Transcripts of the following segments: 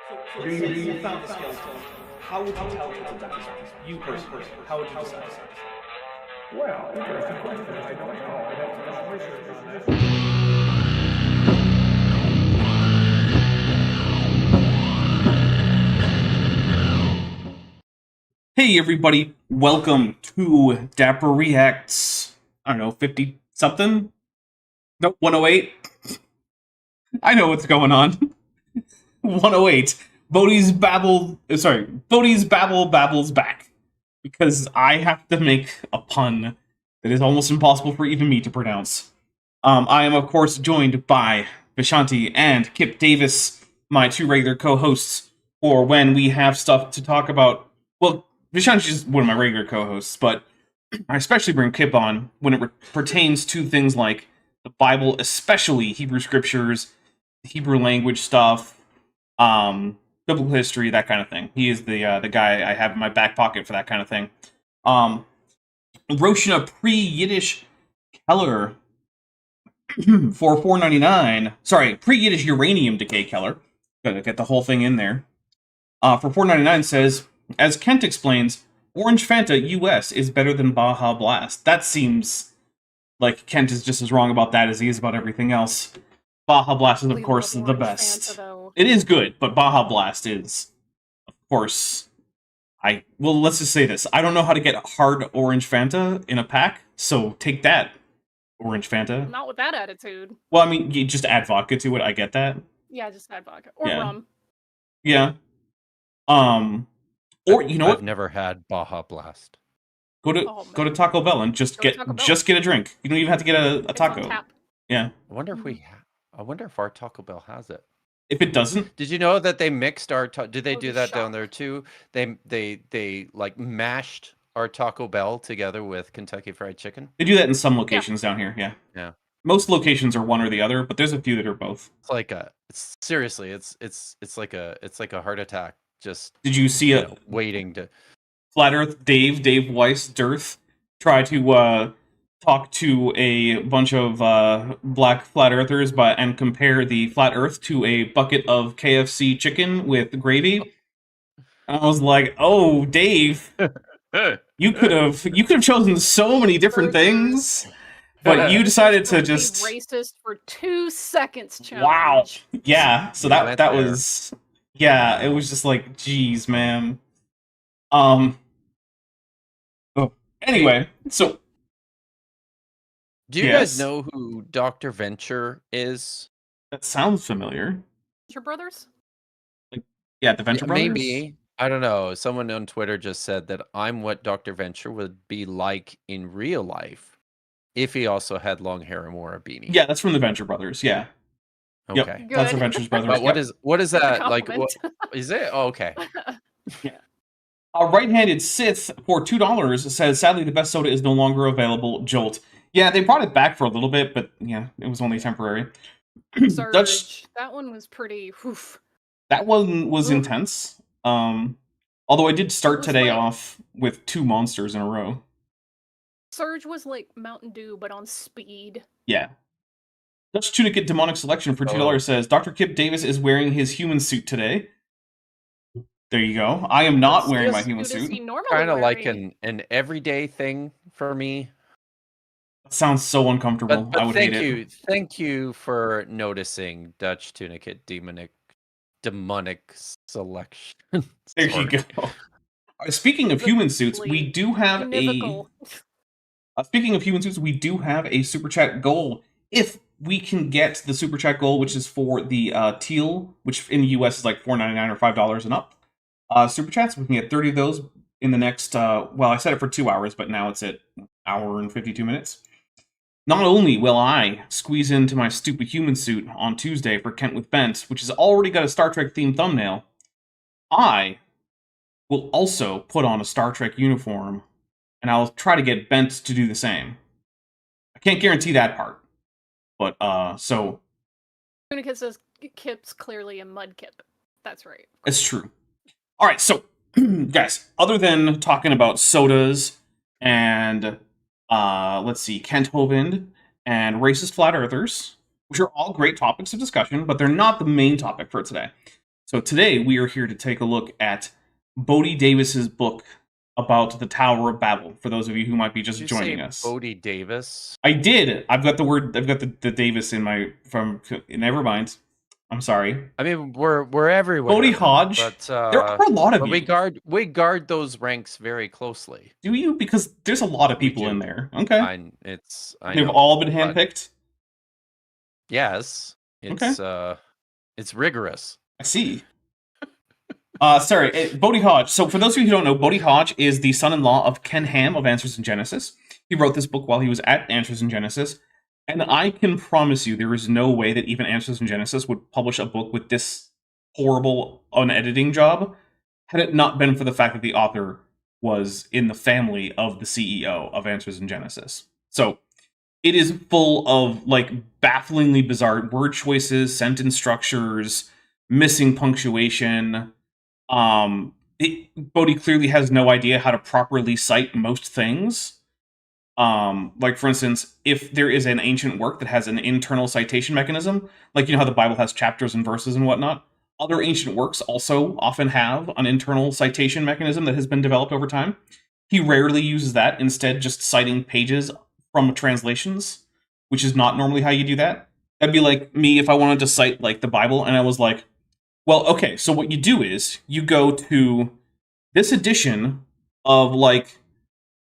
So you found the skeleton. How would you tell it's a dinosaur? You personally, how would you decide? Well, interesting question. I don't know. I'd have to do some research on that. Hey everybody, welcome to Dapper Reacts. I don't know, 50 something? Nope, 108. I know what's going on. 108. Bodie's Babble Babbles back. Because I have to make a pun that is almost impossible for even me to pronounce. I am, of course, joined by Vishanti and Kip Davis, my two regular co-hosts, for when we have stuff to talk about. Well, Vishanti's just one of my regular co-hosts, but I especially bring Kip on when it pertains to things like the Bible, especially Hebrew scriptures, Hebrew language stuff, biblical history, that kind of thing. He is the guy I have in my back pocket for that kind of thing. Roshna pre-Yiddish Keller for $4.99. Sorry, pre-Yiddish uranium decay Keller. Gotta get the whole thing in there. For $4.99 says, as Kent explains, Orange Fanta US is better than Baja Blast. That seems like Kent is just as wrong about that as he is about everything else. Baja Blast is, of course, the best. It is good, but Baja Blast is, of course... Well, let's just say this. I don't know how to get hard Orange Fanta in a pack, so take that, Orange Fanta. Not with that attitude. Well, I mean, you just add vodka to it, I get that. Yeah, just add vodka. Or rum. Yeah. Or, you know what? I've never had Baja Blast. Go to Taco Bell and just get a drink. You don't even have to get a taco. Yeah. I wonder if our Taco Bell has it. If it doesn't, did you know that they mixed our? Did they do that down there too? They like mashed our Taco Bell together with Kentucky Fried Chicken. They do that in some locations down here. Yeah. Yeah. Most locations are one or the other, but there's a few that are both. It's like seriously, it's like a heart attack. Just did you see waiting to Flat Earth Dave Weiss Dearth try to talk to a bunch of black flat earthers and compare the flat earth to a bucket of KFC chicken with gravy? I was like, "Oh, Dave, you could have chosen so many different things, but you decided to just racist for 2 seconds." Challenge. Wow, yeah. So that was, yeah. It was just like, geez, man. Anyway, so. Do you guys know who Dr. Venture is? That sounds familiar. Venture Brothers? Yeah, the Venture Brothers? Maybe. I don't know. Someone on Twitter just said that I'm what Dr. Venture would be like in real life if he also had long hair and wore a beanie. Yeah, that's from the Venture Brothers, yeah. Okay. Yep, that's the Venture Brothers. But what is that? Like, what is it? Oh, okay. Yeah. A right-handed Sith for $2 says, sadly, the best soda is no longer available. Jolt. Yeah, they brought it back for a little bit, but yeah, it was only temporary. Surge. That one was pretty. Oof. That one was intense. Although I did start today off with 2 monsters in a row. Surge was like Mountain Dew, but on speed. Yeah. Dutch Tunicate Demonic Selection for $2 says, Dr. Kip Davis is wearing his human suit today. There you go. I am not wearing my human suit. Kind of like an everyday thing for me. Sounds so uncomfortable. But I would hate it. Thank you for noticing, Dutch Tunicate demonic selection. There you go. Speaking of human suits, we do have a super chat goal. If we can get the super chat goal, which is for the teal, which in the US is like $4.99 or $5 and up. Super chats, we can get 30 of those in the next. Well, I set it for 2 hours, but now it's at an hour and 52 minutes. Not only will I squeeze into my stupid human suit on Tuesday for Kent with Bent, which has already got a Star Trek themed thumbnail, I will also put on a Star Trek uniform, and I'll try to get Bent to do the same. I can't guarantee that part, but so. Tunicate says Kip's clearly a mud Kip. That's right. It's true. All right, so guys, other than talking about sodas and let's see, Kent Hovind and racist flat earthers, which are all great topics of discussion, but they're not the main topic for today. So today we are here to take a look at Bodie Davis's book about the Tower of Babel. For those of you who might be just Did you joining say us, Bodie Davis? I did. I've got the Davis in my from. Never mind. I'm sorry. I mean, we're everywhere. Bodie Hodge. But There are a lot of but you. we guard those ranks very closely. Do you? Because there's a lot of We people do. in there. Okay. They've know, all been but handpicked. yes, it's rigorous. I see. Bodie Hodge. So for those of you who don't know, Bodie Hodge is the son-in-law of Ken Ham of Answers in Genesis. He wrote this book while he was at Answers in Genesis, and I can promise you there is no way that even Answers in Genesis would publish a book with this horrible unediting job had it not been for the fact that the author was in the family of the CEO of Answers in Genesis. So it is full of like bafflingly bizarre word choices, sentence structures, missing punctuation. Bodie clearly has no idea how to properly cite most things. Like for instance, if there is an ancient work that has an internal citation mechanism, like you know how the Bible has chapters and verses and whatnot, other ancient works also often have an internal citation mechanism that has been developed over time. He rarely uses that, instead just citing pages from translations, which is not normally how you do that. That'd be like me if I wanted to cite like the Bible and I was like, well, okay, so what you do is you go to this edition of like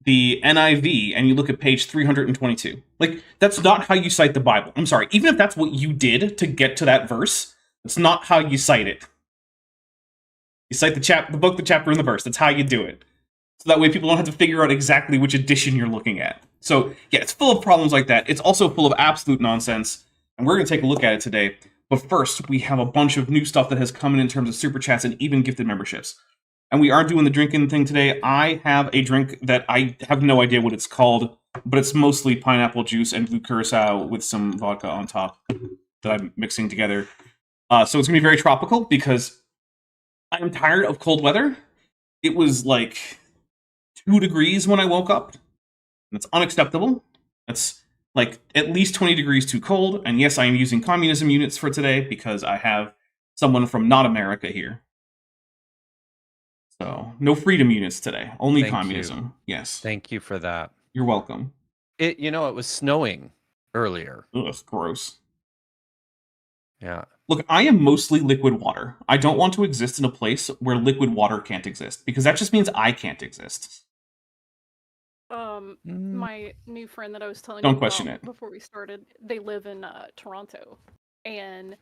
the NIV and you look at page 322. Like, that's not how you cite the Bible. I'm sorry, even if that's what you did to get to that verse, that's not how you cite it. You cite the book, the chapter, and the verse. That's how you do it. So that way people don't have to figure out exactly which edition you're looking at. So, yeah, it's full of problems like that. It's also full of absolute nonsense, and we're going to take a look at it today. But first, we have a bunch of new stuff that has come in terms of super chats and even gifted memberships. And we are doing the drinking thing today. I have a drink that I have no idea what it's called, but it's mostly pineapple juice and blue curacao with some vodka on top that I'm mixing together. So it's going to be very tropical because I am tired of cold weather. It was like 2 degrees when I woke up. And it's unacceptable. That's like at least 20 degrees too cold. And yes, I am using communism units for today because I have someone from not America here. So no freedom units today, only Thank communism. Yes. Thank you for that. You're welcome. It was snowing earlier. Ugh, gross. Yeah. Look, I am mostly liquid water. I don't want to exist in a place where liquid water can't exist, because that just means I can't exist. My new friend that I was telling Don't you question about it. before we started, they live in Toronto, and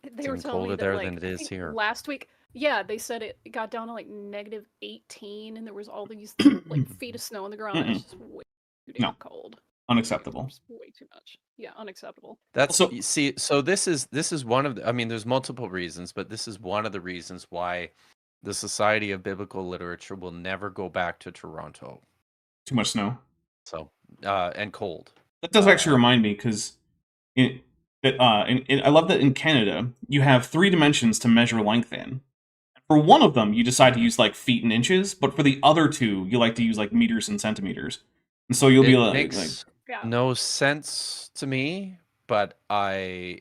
they It's were even telling me colder that there like, than it I is think here. last week, yeah, they said it got down to like negative 18, and there was all these like feet of snow on the ground. And it's just way too damn cold. Unacceptable. It's way too much. Yeah, unacceptable. That's So- you see. So this is one of the. I mean, there's multiple reasons, but this is one of the reasons why the Society of Biblical Literature will never go back to Toronto. Too much snow. So and cold. That does actually remind me, because I love that in Canada you have 3 dimensions to measure length in. For one of them, you decide to use like feet and inches, but for the other 2, you like to use like meters and centimeters. And so you'll be like, Yeah. No sense to me, but I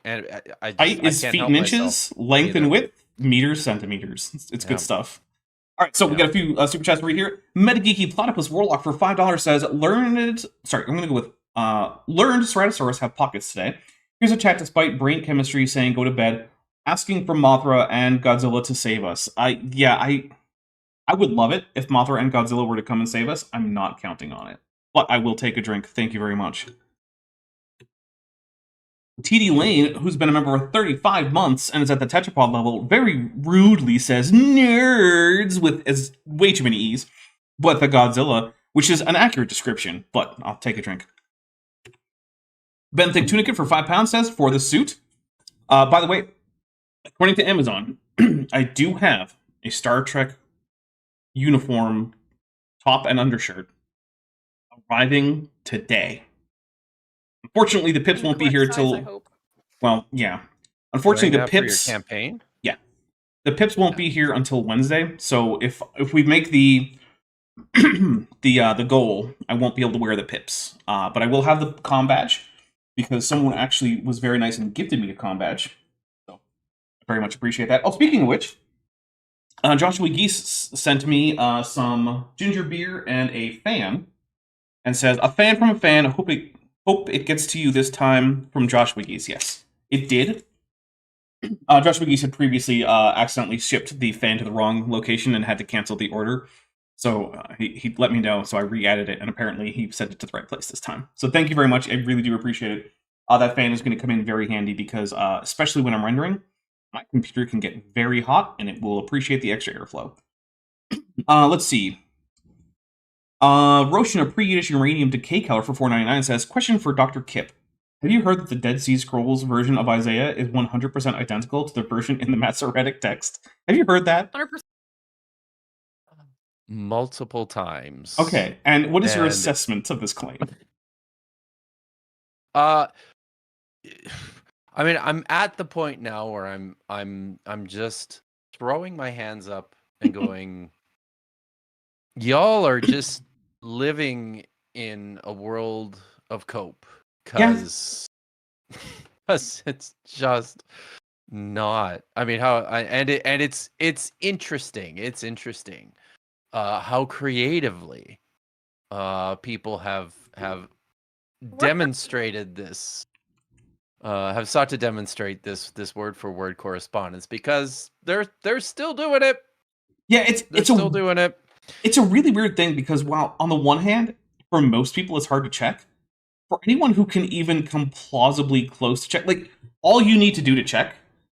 height is can't feet help and myself inches, length and either. width, meters, centimeters. It's Yeah. good stuff. All right, so we Yeah. got a few super chats to read here. Metageeky Platypus Warlock for $5 says, I'm going to go with learned Ceratosaurus have pockets today. Here's a chat despite brain chemistry saying go to bed, asking for Mothra and Godzilla to save us. I would love it if Mothra and Godzilla were to come and save us. I'm not counting on it. But I will take a drink. Thank you very much. TD Lane, who's been a member for 35 months and is at the tetrapod level, very rudely says nerds with way too many E's, but the Godzilla, which is an accurate description, but I'll take a drink. Ben Thick Tunicate for £5 says, for the suit. By the way, according to Amazon, I do have a Star Trek uniform top and undershirt arriving today. Unfortunately, the pips In the won't be here correct size, I till... hope. Well, yeah. Unfortunately, Wearing the that for your pips... campaign. The pips won't be here until Wednesday, so if we make the the goal, I won't be able to wear the pips. But I will have the comm badge, because someone actually was very nice and gifted me a comm badge. So Very much appreciate that. Oh, speaking of which, Joshua Geese sent me some ginger beer and a fan, and says, "A fan from a fan. Hope it gets to you this time." From Joshua Geese. Yes, it did. Joshua Geese had previously accidentally shipped the fan to the wrong location and had to cancel the order. So he let me know, so I re-added it, and apparently he sent it to the right place this time. So thank you very much. I really do appreciate it. That fan is going to come in very handy because, especially when I'm rendering, my computer can get very hot, and it will appreciate the extra airflow. Let's see. Roshan, a pre-Yiddish uranium decay color for $4.99 says, question for Dr. Kip. Have you heard that the Dead Sea Scrolls version of Isaiah is 100% identical to the version in the Masoretic text? Have you heard that? 100%. Multiple times. Okay, and what is your assessment of this claim? I mean, I'm at the point now where I'm just throwing my hands up and going, y'all are just living in a world of cope, because it's just not. I mean, it's interesting. It's interesting how creatively people have demonstrated this. Have sought to demonstrate this word for word correspondence, because they're still doing it. Yeah, they're still doing it. It's a really weird thing because while on the one hand, for most people it's hard to check, for anyone who can even come plausibly close to check, like, all you need to do to check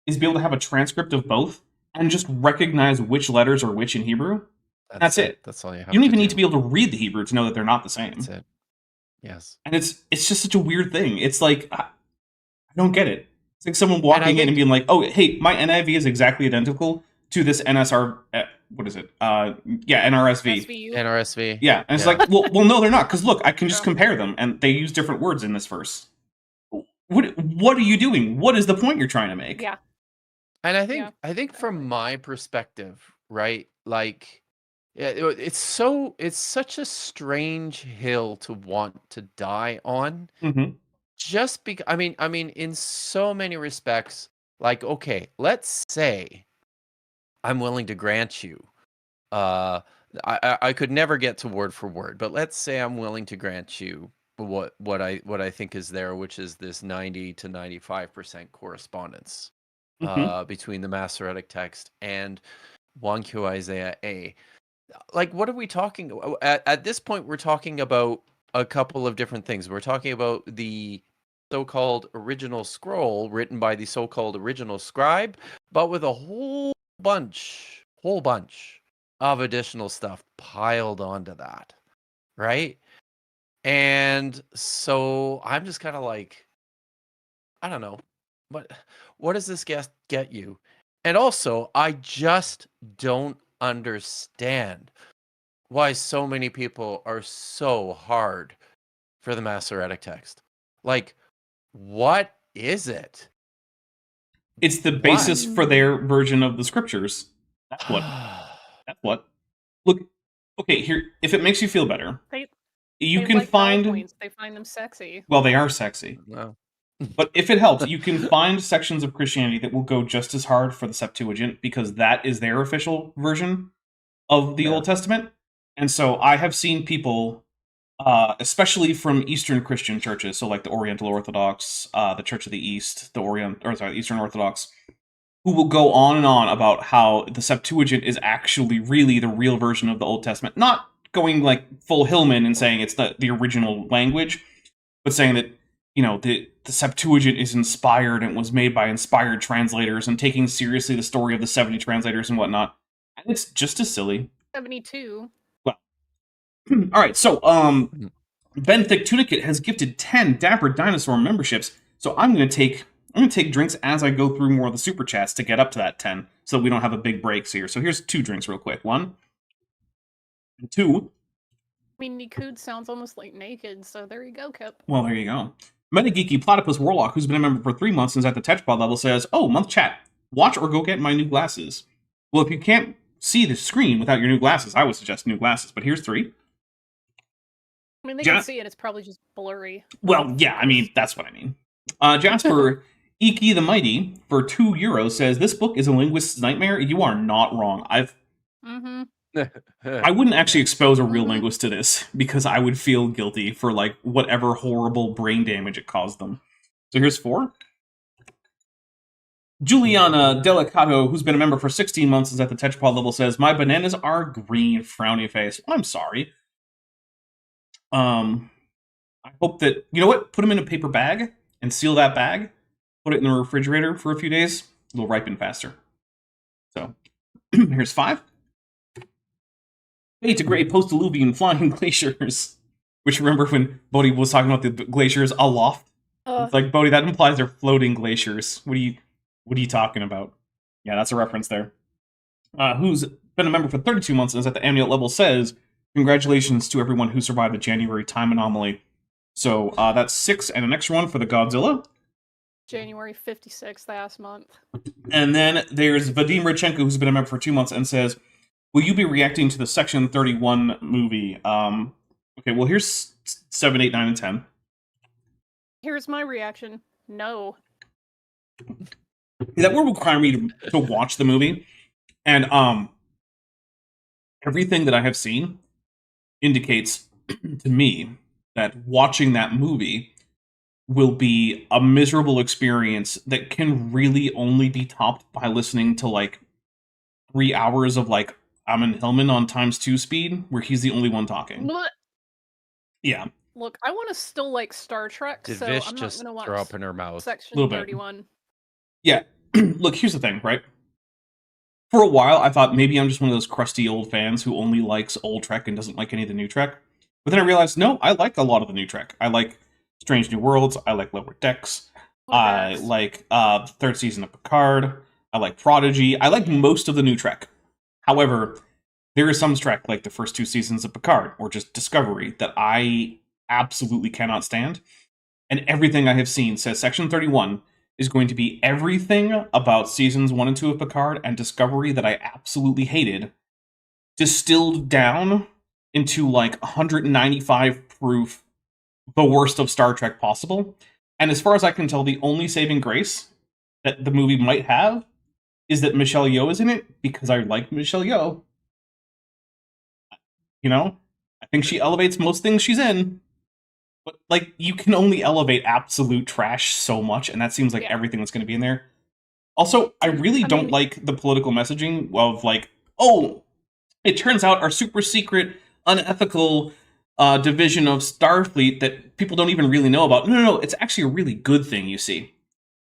is be able to have a transcript of both and just recognize which letters are which in Hebrew. That's it. That's all you have. You don't even need to be able to read the Hebrew to know that they're not the same. That's it. Yes. And it's just such a weird thing. It's like, I don't get it. It's like someone walking in and being like, "Oh, hey, my NIV is exactly identical to this NSR. What is it? NRSV. NRSV. Yeah, and it's like, well, no, they're not, because look, I can just compare them, and they use different words in this verse. What are you doing? What is the point you're trying to make? Yeah. And I think from my perspective, right, like, it's such a strange hill to want to die on. Mm-hmm. Just because, I mean, in so many respects, like, okay, let's say I'm willing to grant you, I could never get to word for word, but let's say I'm willing to grant you what I think is there, which is this 90 to 95% correspondence between the Masoretic text and 1Q Isaiah A. Like, what are we talking about? At this point, we're talking about a couple of different things. We're talking about the so-called original scroll written by the so-called original scribe, but with a whole bunch of additional stuff piled onto that, right? And so I'm just kind of like, I don't know, what does this get you? And also, I just don't understand why so many people are so hard for the Masoretic text. Like, what is it? It's the basis for their version of the scriptures. That's what. Look, okay, here, if it makes you feel better, you can find PowerPoints. They find them sexy. Well, they are sexy. No. But if it helps, you can find sections of Christianity that will go just as hard for the Septuagint, because that is their official version of the Old Testament. And so I have seen people, especially from Eastern Christian churches, so like the Oriental Orthodox, the Church of the East, the Eastern Orthodox, who will go on and on about how the Septuagint is actually really the real version of the Old Testament. Not going like full Hillman and saying it's the original language, but saying that, you know, the Septuagint is inspired and was made by inspired translators, and taking seriously the story of the 70 translators and whatnot. And it's just as silly. 72. Well, all right. So, Ben Thick Tunicate has gifted 10 Dapper Dinosaur memberships. So I'm going to take drinks as I go through more of the super chats to get up to that 10, so we don't have a big breaks here. So here's 2 drinks real quick. 1 and 2. I mean, Nikud sounds almost like naked, so there you go, Kip. Well, there you go. Metageeky Platypus Warlock, who's been a member for 3 months and is at the Tetchpod level, says, "Oh, month chat. Watch or go get my new glasses." Well, if you can't see the screen without your new glasses, I would suggest new glasses, but here's 3. I mean, they can see it. It's probably just blurry. Well, yeah, I mean, that's what I mean. Jasper Iki the Mighty, for €2, says, this book is a linguist's nightmare. You are not wrong. Mm-hmm. I wouldn't actually expose a real Mhm. linguist to this, because I would feel guilty for, like, whatever horrible brain damage it caused them. So here's 4. Juliana Delicato, who's been a member for 16 months, is at the Tetrapod level, says, my bananas are green, frowny face. I'm sorry. I hope that, you know what? Put them in a paper bag and seal that bag. Put it in the refrigerator for a few days. It'll ripen faster. So, here's 5. Hey, to great post-diluvian flying glaciers. Which, remember when Bodie was talking about the glaciers aloft? It's like, Bodie, that implies they're floating glaciers. What are you talking about? Yeah, that's a reference there. Who's been a member for 32 months and is at the Amniote level, says, congratulations to everyone who survived the January time anomaly. So that's 6 and an extra one for the Godzilla. January 56th last month. And then there's Vadim Radchenko, who's been a member for 2 months, and says, will you be reacting to the Section 31 movie? Okay, well, here's 7, 8, 9, and 10. Here's my reaction. No. That would require me to watch the movie. And everything that I have seen indicates to me that watching that movie will be a miserable experience that can really only be topped by listening to, like, 3 hours of, like, Amon Hillman on ×2 speed, where he's the only one talking. Blech. Yeah. Look, I want to still like Star Trek, Did so Vish I'm not just going to watch throw up in her mouth? Section Little bit. 31. Yeah. Look, here's the thing, right? For a while, I thought maybe I'm just one of those crusty old fans who only likes old Trek and doesn't like any of the new Trek. But then I realized, no, I like a lot of the new Trek. I like Strange New Worlds. I like Lower Decks. I like the 3rd season of Picard. I like Prodigy. I like most of the new Trek. However, there is some Trek, like the first 2 seasons of Picard, or just Discovery, that I absolutely cannot stand. And everything I have seen says Section 31 is going to be everything about seasons 1 and 2 of Picard and Discovery that I absolutely hated, distilled down into, like, 195 proof, the worst of Star Trek possible. And as far as I can tell, the only saving grace that the movie might have is that Michelle Yeoh is in it, because I like Michelle Yeoh. You know? I think she elevates most things she's in. But, like, you can only elevate absolute trash so much, and that seems like everything that's going to be in there. Also, I really don't like the political messaging of, like, oh, it turns out our super secret, unethical division of Starfleet that people don't even really know about. No, it's actually a really good thing, you see.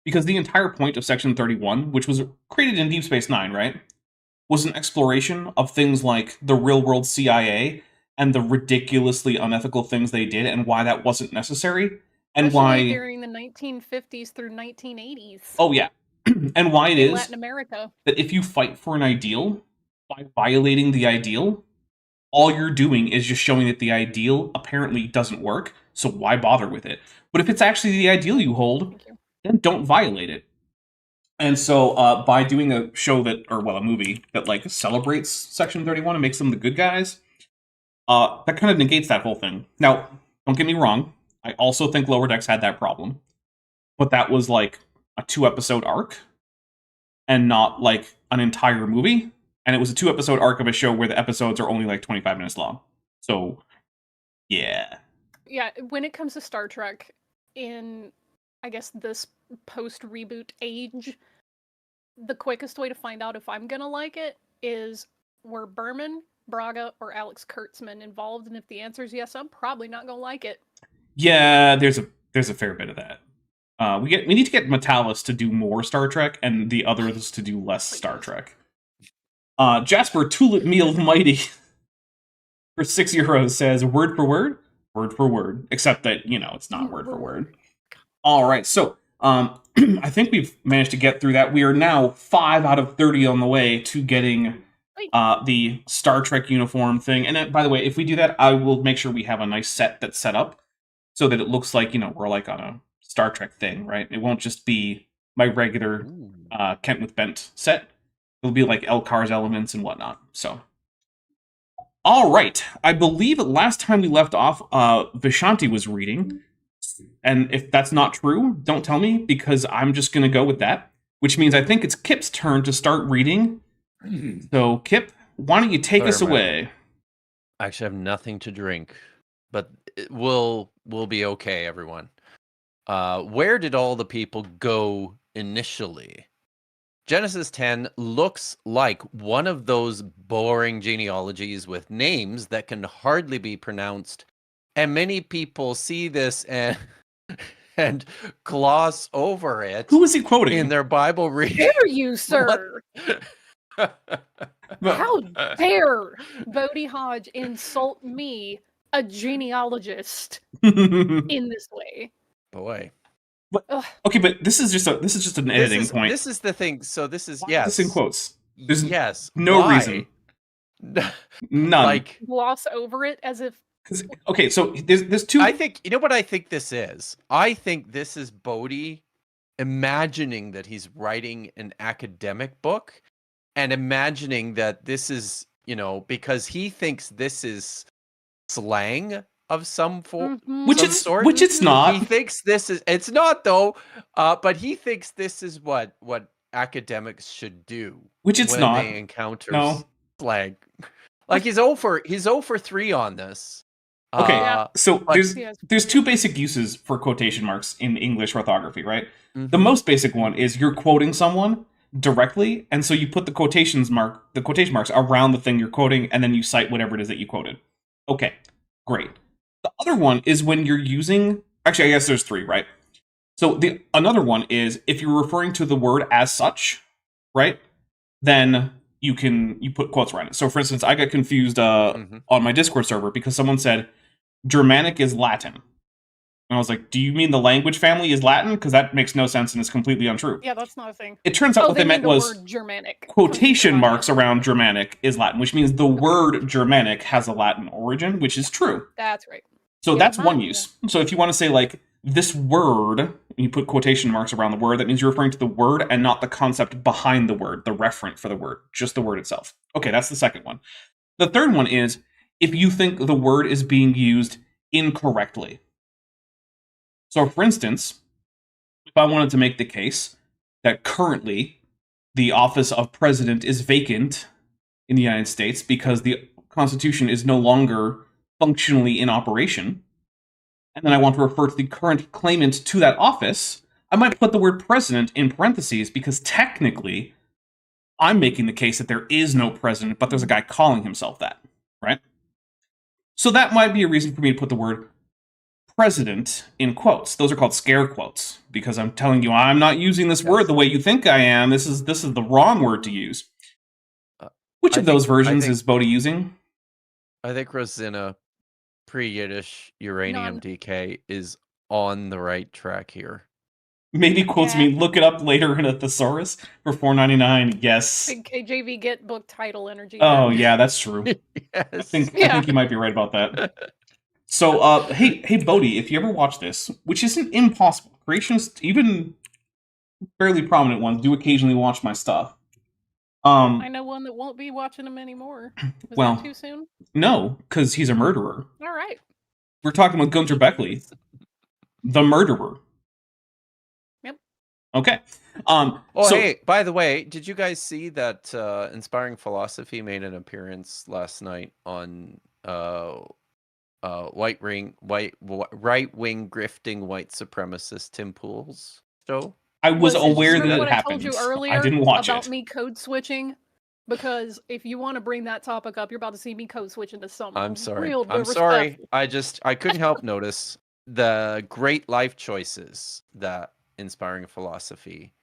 Because the entire point of Section 31, which was created in Deep Space Nine, right, was an exploration of things like the real-world CIA and the ridiculously unethical things they did, and why that wasn't necessary, and Especially why during the 1950s through 1980s. Oh yeah, and why it in is Latin America that if you fight for an ideal by violating the ideal, all you're doing is just showing that the ideal apparently doesn't work. So why bother with it? But if it's actually the ideal you hold, then don't violate it. And so by doing a show that, or well, a movie that like celebrates Section 31 and makes them the good guys, that kind of negates that whole thing. Now, don't get me wrong. I also think Lower Decks had that problem. But that was like a 2-episode arc and not like an entire movie. And it was a 2-episode arc of a show where the episodes are only like 25 minutes long. So, yeah. Yeah, when it comes to Star Trek, in, I guess, this post-reboot age, the quickest way to find out if I'm gonna like it is, were Berman, Braga, or Alex Kurtzman involved? And if the answer is yes, I'm probably not gonna like it. Yeah, there's a fair bit of that. We need to get Metalis to do more Star Trek, and the others to do less Star Trek. Jasper Tulip Meal Mighty for €6 says word for word, except that, you know, it's not word for word. All right, so I think we've managed to get through that. We are now 5 out of 30 on the way to getting the Star Trek uniform thing. And by the way, if we do that, I will make sure we have a nice set that's set up so that it looks like, you know, we're like on a Star Trek thing, right? It won't just be my regular Kent with Bent set. It'll be like Elkar's elements and whatnot. So, all right. I believe last time we left off, Vishanti was reading. And if that's not true, don't tell me, because I'm just going to go with that, which means I think it's Kip's turn to start reading. So, Kip, why don't you take us away? I actually have nothing to drink, but we'll be okay, everyone. Where did all the people go initially? Genesis 10 looks like one of those boring genealogies with names that can hardly be pronounced, and many people see this and gloss over it. Who is he quoting? In their Bible reading? Dare you, sir? How dare Bodie Hodge insult me, a genealogist, in this way? Boy. Okay, but this is just an editing point. This is the thing. So this is This in quotes. There's no Why? reason. None. Like gloss over it as if. Okay, so there's two. I think, you know what I think this is? I think this is Bodie imagining that he's writing an academic book and imagining that this is, because he thinks this is slang of some form, which it's not. He thinks this is. It's not though. But he thinks this is what academics should do. Which it's when not. They encounter slang. Like he's 0 for 3 on this. Okay, so there's two basic uses for quotation marks in English orthography, right? Mm-hmm. The most basic one is you're quoting someone directly, and so you put the quotation marks around the thing you're quoting, and then you cite whatever it is that you quoted. Okay, great. The other one is when you're using... Actually, I guess there's 3, right? So another one is if you're referring to the word as such, right? Then you put quotes around it. So, for instance, I got confused on my Discord server because someone said Germanic is Latin. And I was like, do you mean the language family is Latin? Because that makes no sense and is completely untrue. Yeah, that's not a thing. It turns out what they meant was Germanic. Quotation marks around Germanic is Latin, which means the word Germanic has a Latin origin, which is true. That's right. So that's one use. So if you want to say, like, this word, and you put quotation marks around the word, that means you're referring to the word and not the concept behind the word, the referent for the word, just the word itself. Okay, that's the second one. The third one is if you think the word is being used incorrectly. So, for instance, if I wanted to make the case that currently the office of president is vacant in the United States because the Constitution is no longer functionally in operation, and then I want to refer to the current claimant to that office, I might put the word president in parentheses because technically I'm making the case that there is no president, but there's a guy calling himself that, right? So that might be a reason for me to put the word president in quotes. Those are called scare quotes because I'm telling you I'm not using this word the way you think I am. This is the wrong word to use. Which of those versions is Bodie using? I think Rosina, pre-Yiddish uranium DK, is on the right track here. Maybe quotes me, look it up later in a thesaurus for $4.99. Yes. Big KJV get book title energy. Oh, yeah, that's true. Yes. I think you might be right about that. So, hey, Bodie, if you ever watch this, which isn't impossible, creationists, even fairly prominent ones, do occasionally watch my stuff. I know one that won't be watching them anymore. Was that too soon? No, because he's a murderer. All right. We're talking with Gunter Beckley, the murderer. Yep. Okay. Hey, by the way, did you guys see that Inspiring Philosophy made an appearance last night on right-wing grifting white supremacist Tim Pool's show? I was aware that it happened. I told you earlier I didn't watch about it. me code switching, because if you want to bring that topic up, you're about to see me code switch into something. I'm sorry. I couldn't help notice the great life choices that Inspiring Philosophy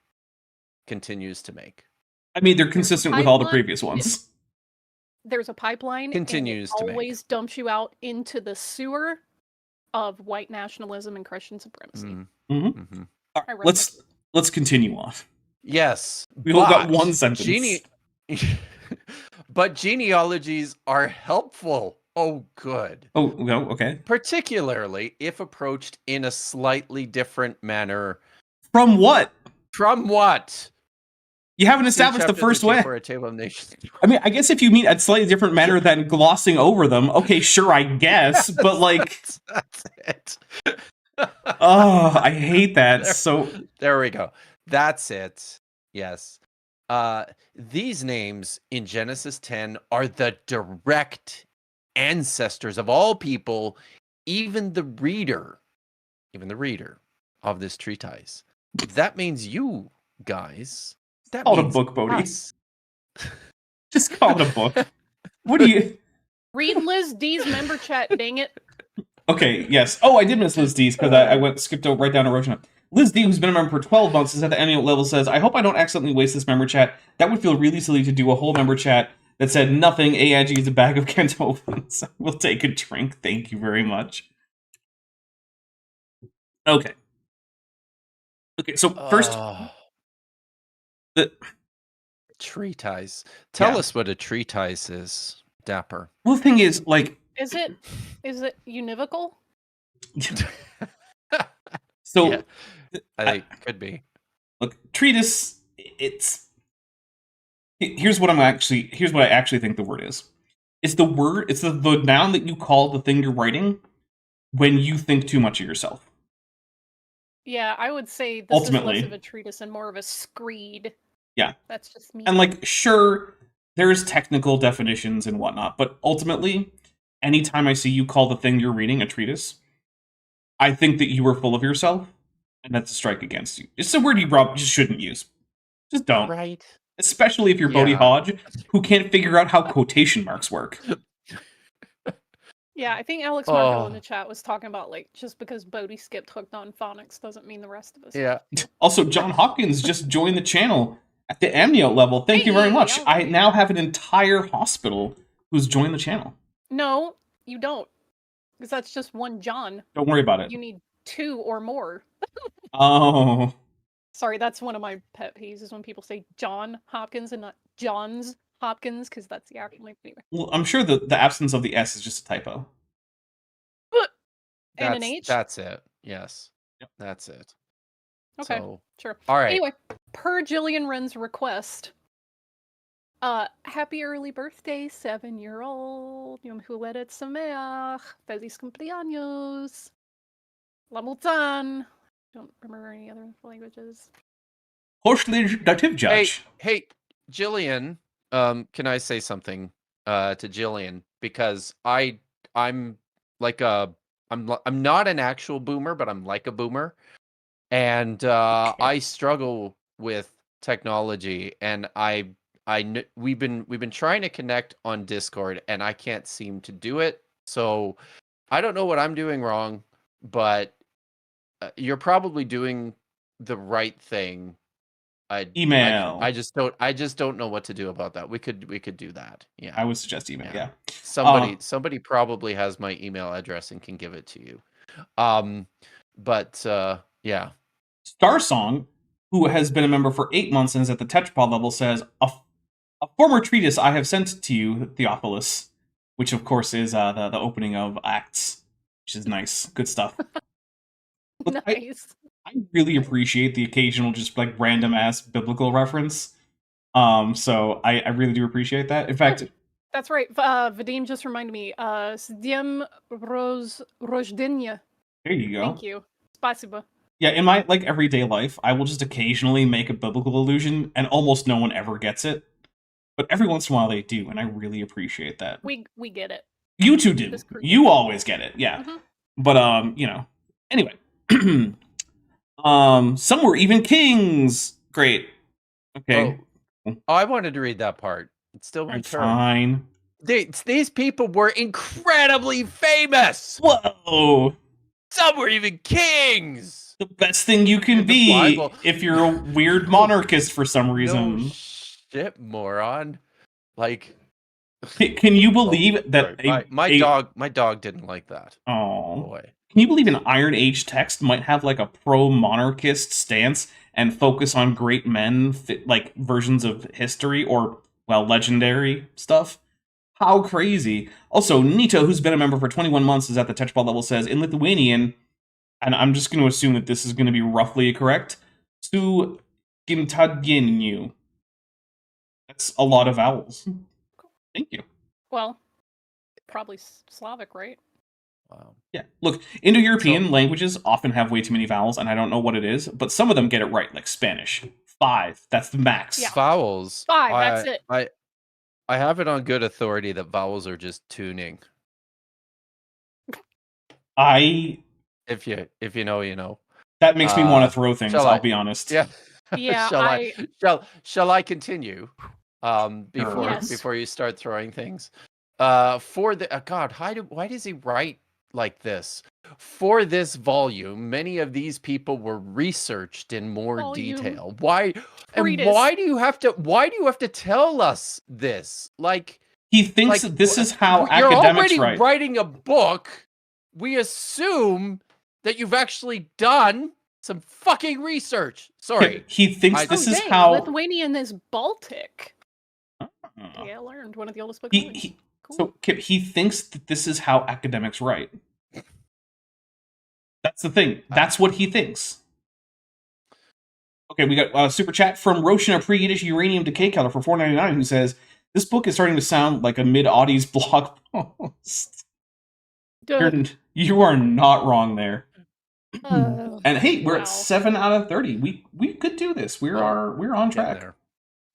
continues to make. I mean, they're consistent with all the previous ones. There's a pipeline. Continues to always dumps you out into the sewer of white nationalism and Christian supremacy. All right, let's continue on. Yes. We all got one sentence. But genealogies are helpful. Oh, good. Oh, no, okay. Particularly if approached in a slightly different manner. From what? From what? You haven't established the first way. For a Table of Nations. I mean, I guess if you mean a slightly different manner than glossing over them, okay, sure, I guess. But like, that's it. Oh, I hate that. So There we go. That's it. Yes. These names in Genesis 10 are the direct ancestors of all people, even the reader of this treatise. That means you guys. That call it a means book, Bodie. us. Just call it a book. What do you? Read Liz D's member chat, dang it. Okay, yes. Oh, I did miss Liz D's because I skipped right down to Roshan. Liz D, who's been a member for 12 months, is at the annual level, says, I hope I don't accidentally waste this member chat. That would feel really silly to do a whole member chat that said nothing. AIG is a bag of Kent Opens. We'll take a drink. Thank you very much. Okay. Okay, so first... the treatise. Tell Yeah. us what a treatise is, Dapper. Well, the thing is, like... Is it univocal? So... Yeah, I think it could be. Look, treatise, here's what I actually think the word is. It's the word, it's the noun that you call the thing you're writing when you think too much of yourself. Yeah, I would say this Ultimately. is less of a treatise and more of a screed. Yeah. That's just me. And like, sure, there's technical definitions and whatnot, but ultimately, anytime I see you call the thing you're reading a treatise, I think that you are full of yourself, and that's a strike against you. It's a word you just shouldn't use. Just don't. Right. Especially if you're Bodie Hodge, who can't figure out how quotation marks work. Yeah, I think Alex Marco in the chat was talking about, like, just because Bodie skipped Hooked on Phonics doesn't mean the rest of us. Yeah. Also, John Hopkins just joined the channel at the amnio level. Thank you very much. I now have an entire hospital who's joined the channel. No, you don't. Because that's just one John. Don't worry about it. You need 2 or more. Oh. Sorry, that's one of my pet peeves is when people say John Hopkins and not Johns Hopkins, because that's the actual name. Anyway. Well, I'm sure the absence of the S is just a typo. And an H? That's it. Yes. Yep. That's it. Okay, So, sure. All right. Anyway, per Jillian Wren's request, happy early birthday, 7-year-old. Yom Huledet Sameach. Feliz cumpleaños. Lamutan. Don't remember any other languages. Hochlich dativ judge. Hey, Jillian, can I say something to Jillian? Because I'm like I'm not an actual boomer, but I'm like a boomer. And I struggle with technology, and we've been trying to connect on Discord, and I can't seem to do it. So I don't know what I'm doing wrong, but you're probably doing the right thing. Email. I just don't know what to do about that. We could do that. Yeah. I would suggest email. Yeah. Somebody probably has my email address and can give it to you. But yeah. Star Song, who has been a member for 8 months and is at the Tetrapod level, says a former treatise I have sent to you, Theophilus, which of course is the opening of Acts, which is nice, good stuff. Look, Nice. I really appreciate the occasional just like random ass biblical reference. So I really do appreciate that. In fact, that's right. Vadim just reminded me. Sdiem Rojdenya. There you go. Thank you. Spasiba. Yeah, in my like everyday life, I will just occasionally make a biblical allusion, and almost no one ever gets it. But every once in a while they do, and I really appreciate that. We get it. You two do. You always get it, yeah. Mm-hmm. But anyway. Some were even kings. Great. Okay. Oh, I wanted to read that part. It's still my turn. Fine. These people were incredibly famous. Whoa. Some were even kings. The best thing you can be if you're a weird monarchist for some reason. No shit, moron. Like, can you believe that my dog didn't like that? Oh boy. Can you believe an Iron Age text might have like a pro-monarchist stance and focus on great men, like versions of history or, well, legendary stuff? How crazy. Also, Nito, who's been a member for 21 months, is at the Tetrapod level, says, in Lithuanian, and I'm just going to assume that this is going to be roughly correct, Su gimtadieniu. That's a lot of vowels. Thank you. Well, probably Slavic, right? Wow. Yeah. Look, Indo-European languages often have way too many vowels, and I don't know what it is, but some of them get it right, like Spanish. 5. That's the max. Yeah. Vowels. 5, that's it. I have it on good authority that vowels are just tuning. If you know, you know. That makes me want to throw things, I'll be honest. Yeah. Yeah. Shall I continue? Before you start throwing things. God, why does he write like this? For this volume, many of these people were researched in more detail. Why? And why do you have to tell us this? Like, he thinks that this is how you're academics already write. writing a book. We assume that you've actually done some fucking research. Sorry. He thinks this is how Lithuanian is Baltic. Yeah, I learned one of the oldest books. Cool. So Kip, he thinks that this is how academics write. That's the thing. That's what he thinks. Okay, we got a super chat from Roshan, a pre-Yiddish uranium decay counter for $4.99, who says, "This book is starting to sound like a mid-aughties blog post." You are not wrong there. And hey, we're at 7 out of 30. We could do this. We're on track.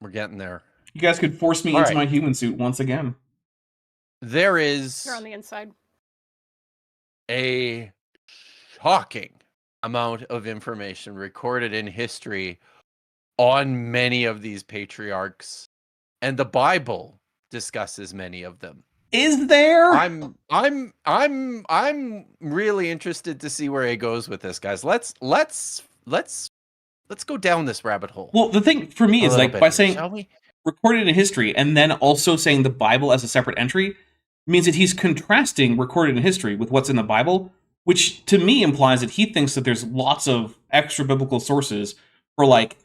We're getting there. You guys could force me into my human suit once again. There is You're on the inside. A shocking amount of information recorded in history on many of these patriarchs, and the Bible discusses many of them. Is there? I'm really interested to see where he goes with this, guys. Let's go down this rabbit hole. Well, the thing for me is, like, by saying recorded in history and then also saying the Bible as a separate entry means that he's contrasting recorded in history with what's in the Bible, which to me implies that he thinks that there's lots of extra biblical sources for, like,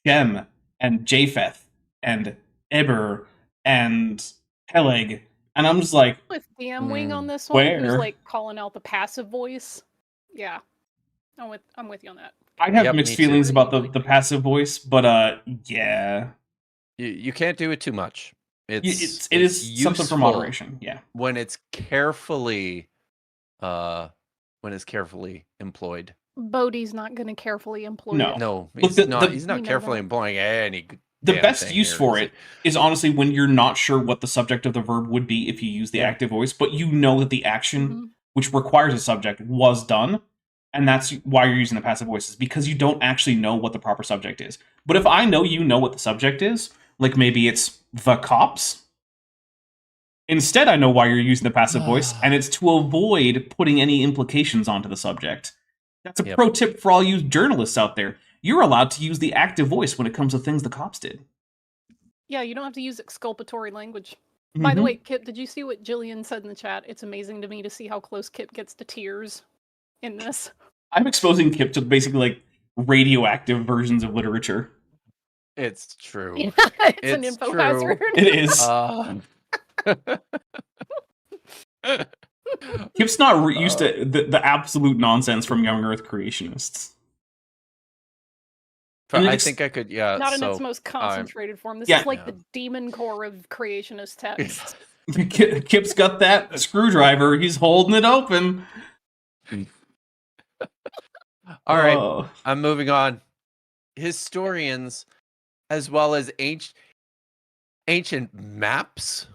Shem and Japheth and Eber and Peleg. And I'm just like, with DM Wing on this one, where? who's like calling out the passive voice. Yeah, I'm with you on that. I have mixed feelings about the passive voice, but yeah, you can't do it too much. It is something for moderation. Yeah, when it's carefully employed. Bodie's not going to carefully employ it. No, he's not carefully employing any. The best use for it is honestly when you're not sure what the subject of the verb would be if you use the active voice, but you know that the action which requires a subject was done, and that's why you're using the passive voices, because you don't actually know what the proper subject is. But if I know you know what the subject is, like maybe it's the cops, instead I know why you're using the passive voice, and it's to avoid putting any implications onto the subject. That's a pro tip for all you journalists out there. You're allowed to use the active voice when it comes to things the cops did. Yeah, you don't have to use exculpatory language. By the way, Kip, did you see what Jillian said in the chat? It's amazing to me to see how close Kip gets to tears in this. I'm exposing Kip to basically like radioactive versions of literature. It's true. Yeah, it's an info hazard. It is. Kip's not used to the absolute nonsense from young Earth creationists. I think I could, Not in its most concentrated form. This is like the demon core of creationist texts. Kip's got that screwdriver. He's holding it open. All right, I'm moving on. Historians, as well as ancient maps,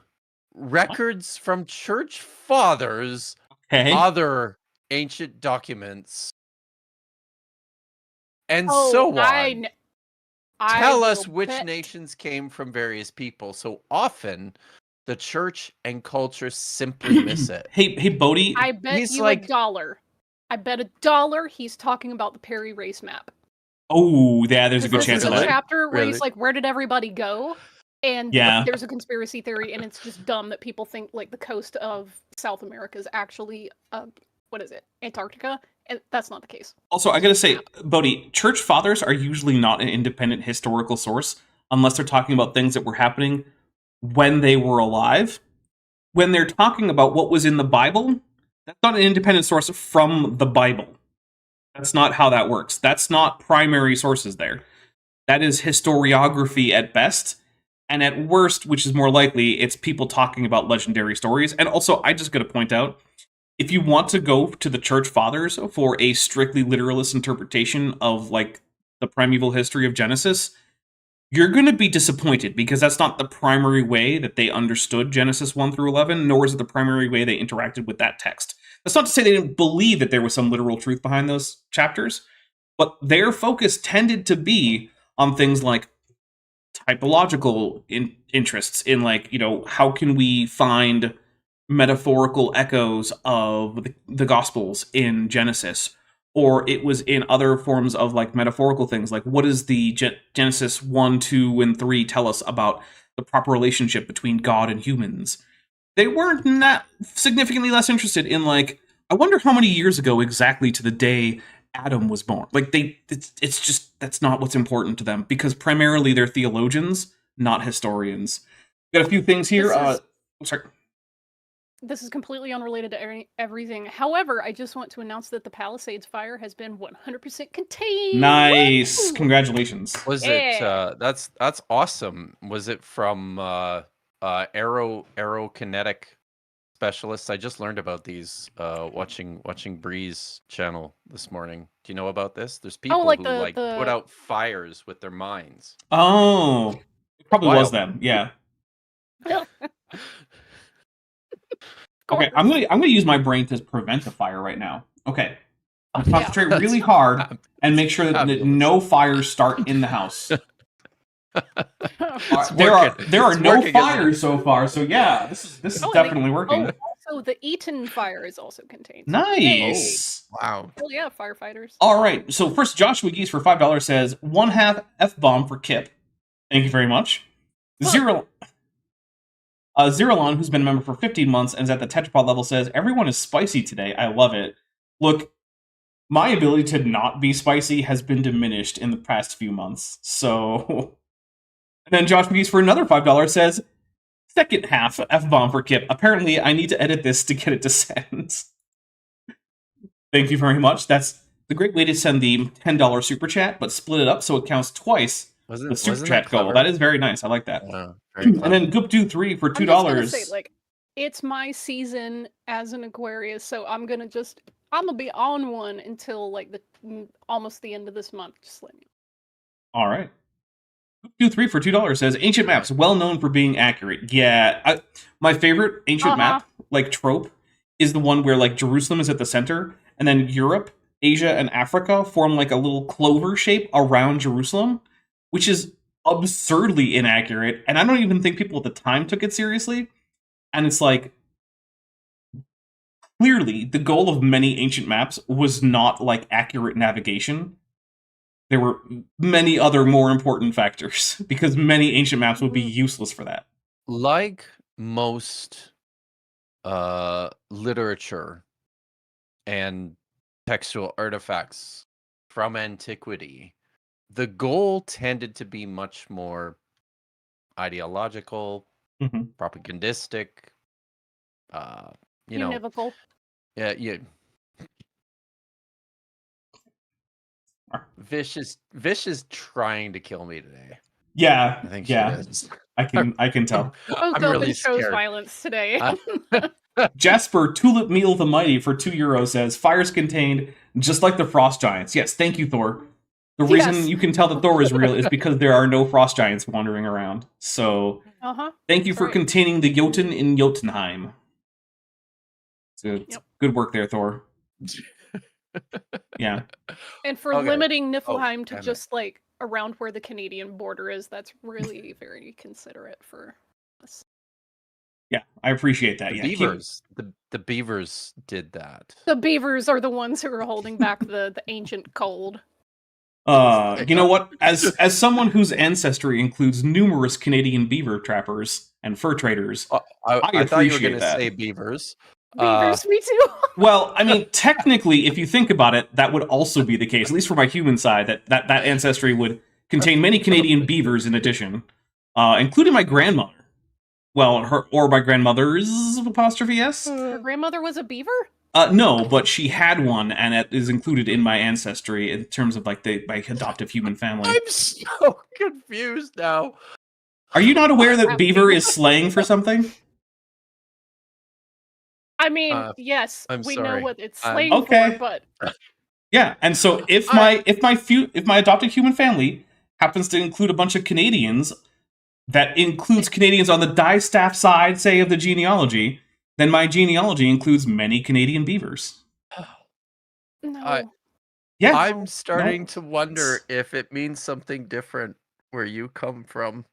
records from church fathers, other ancient documents, and so on. Tell us which nations came from various people. So often, the church and culture simply miss it. Hey, Bodie. I bet you $1. I bet $1 he's talking about the Perry race map. Oh, yeah, there's a good chance of that. There's a chapter where he's like, where did everybody go? And there's a conspiracy theory, and it's just dumb that people think like the coast of South America is actually, Antarctica? And that's not the case. Also, I gotta say, Bodie, church fathers are usually not an independent historical source unless they're talking about things that were happening when they were alive. When they're talking about what was in the Bible, that's not an independent source from the Bible. That's not how that works. That's not primary sources there. That is historiography at best. And at worst, which is more likely, it's people talking about legendary stories. And also, I just gotta point out, if you want to go to the church fathers for a strictly literalist interpretation of like the primeval history of Genesis, you're going to be disappointed because that's not the primary way that they understood Genesis 1 through 11, nor is it the primary way they interacted with that text. That's not to say they didn't believe that there was some literal truth behind those chapters, but their focus tended to be on things like typological interests in like, how can we find metaphorical echoes of the Gospels in Genesis, or it was in other forms of like metaphorical things, like what does the Genesis 1, 2, and 3 tell us about the proper relationship between God and humans. They weren't that significantly less interested in like, I wonder how many years ago exactly to the day Adam was born. Like it's just, that's not what's important to them, because primarily they're theologians, not historians. Got a few things here. Sorry. This is completely unrelated to everything. However, I just want to announce that the Palisades fire has been 100% contained. Nice. Woo! Congratulations. Was it that's awesome. Was it from aerokinetic specialists? I just learned about these watching Bree's channel this morning. Do you know about this? There's people who put out fires with their minds. Oh, it probably was them. Yeah. Okay, I'm gonna use my brain to prevent a fire right now. Okay, I'll concentrate really hard and make sure that no fires start in the house. There are no fires so far, so yeah, this is definitely working. Also, the Eaton fire is also contained. Nice. Oh, wow. Oh yeah, firefighters. All right, so first Joshua Geese for $5 says 1/2 F-bomb for Kip. Thank you very much. Zerolon, who's been a member for 15 months and is at the tetrapod level, says, everyone is spicy today. I love it. Look, my ability to not be spicy has been diminished in the past few months. So, and then Josh McGee's for another $5 says, second half F-bomb for Kip. Apparently, I need to edit this to get it to send. Thank you very much. That's the great way to send the $10 super chat, but split it up so it counts twice. The super chat goal. That is very nice. I like that. And then Goop23 for $2. I'm just gonna say, like, it's my season as an Aquarius, so I'm gonna be on one until like almost the end of this month. Just let me know. All right. Goop23 for $2 says ancient maps well known for being accurate. Yeah, my favorite ancient map like trope is the one where like Jerusalem is at the center, and then Europe, Asia, and Africa form like a little clover shape around Jerusalem, which is absurdly inaccurate, and I don't even think people at the time took it seriously. And it's like, clearly, the goal of many ancient maps was not like accurate navigation. There were many other more important factors, because many ancient maps would be useless for that. Like most literature and textual artifacts from antiquity, the goal tended to be much more ideological, propagandistic, univocal. Yeah. Vish is trying to kill me today. Yeah, I think she is. I can tell. I'm really scared. Violence today. Jasper Tulip Meal the Mighty for €2 says fires contained just like the frost giants. Yes, thank you, Thor. The reason you can tell that Thor is real is because there are no frost giants wandering around. So, thank you for containing the Jotun in Jotunheim. So, good work there, Thor. Yeah. And for limiting Niflheim to just like around where the Canadian border is, that's really very considerate for us. Yeah, I appreciate that. Beavers. The beavers did that. The beavers are the ones who are holding back the ancient cold. You know what? As someone whose ancestry includes numerous Canadian beaver trappers and fur traders, I thought you were going to say beavers. Beavers, me too. Well, I mean, technically, if you think about it, that would also be the case. At least for my human side, that ancestry would contain many Canadian beavers in addition, including my grandmother. Well, my grandmother's '*s. Her grandmother was a beaver? No, but she had one, and it is included in my ancestry in terms of like my adoptive human family. I'm so confused now. Are you not aware that beaver is slang for something? I mean, yes, I'm we sorry. know what it's I'm- slaying Okay. for, but Yeah, and so if my adopted human family happens to include a bunch of Canadians, that includes Canadians on the distaff side, say, of the genealogy, then my genealogy includes many Canadian beavers. no. Yeah, I'm starting to wonder if it means something different where you come from.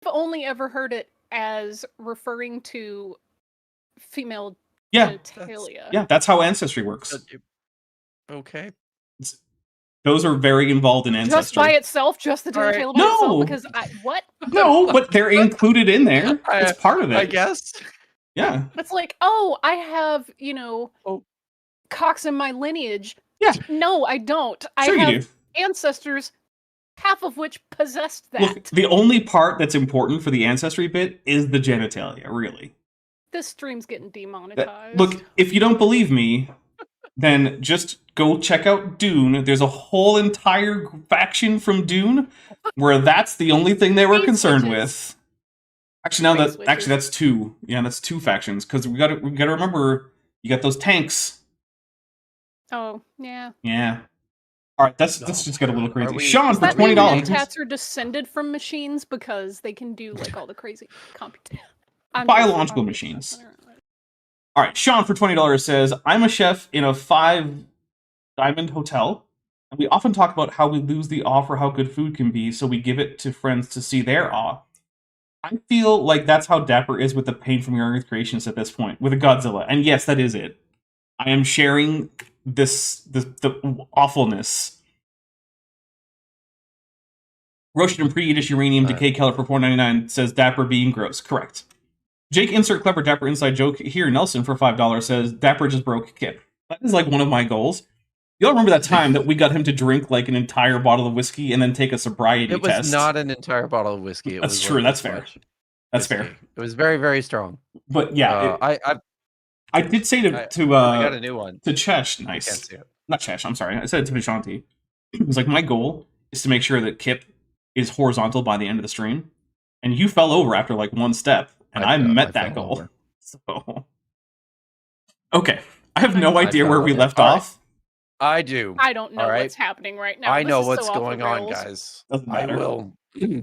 I've only ever heard it as referring to female yeah, genitalia. yeah. That's how ancestry works. Okay. Those are very involved in ancestry. Just by itself, just the All right. genitalia by No! itself, because what? No, but they're included in there. It's part of it. I guess. Yeah. It's like, oh, I have, Oh. cocks in my lineage. Yeah. No, I don't. Sure I you have do. ancestors, half of which possessed that. Look, the only part that's important for the ancestry bit is the genitalia, really. This stream's getting demonetized. Look, if you don't believe me, then just go check out Dune. There's a whole entire faction from Dune where that's the only thing they were Race concerned switches. with. Actually, Race switches. that's two. Yeah, that's two factions because we got to remember you got those tanks. Oh, yeah. Yeah. All right, that's just got a little crazy. Are we- Sean Does for that mean $20. Minitats are descended from machines because they can do like all the crazy computation? Biological machines. All right, Sean for $20 says, "I'm a chef in a 5-diamond hotel, and we often talk about how we lose the awe for how good food can be, so we give it to friends to see their awe. I feel like that's how Dapper is with the pain from your Earth creations at this point, with a Godzilla. And yes, that is it. I am sharing the awfulness." Roasted and pre-Yiddish uranium decay Keller for $4.99 says Dapper being gross. Correct. Jake insert clever Dapper inside joke here. Nelson for $5 says Dapper just broke Kip. That is like one of my goals. Y'all remember that time that we got him to drink like an entire bottle of whiskey and then take a sobriety It was test? not an entire bottle of whiskey. It That's was true. like That's a fair. bunch. That's Whiskey. fair. It was very, very strong. But yeah, I did say I got a new one. to Chesh, I nice. can't see it. Not Chesh, I'm sorry. I said it to Vishanti. It was like, my goal is to make sure that Kip is horizontal by the end of the stream. And you fell over after like one step, and I met that fell goal. over. So, okay. I have no I idea fell where we over. left All right. off. I do. I don't know All right. what's happening right now. I This know is what's so off the going on, rails. guys. Doesn't I matter. will.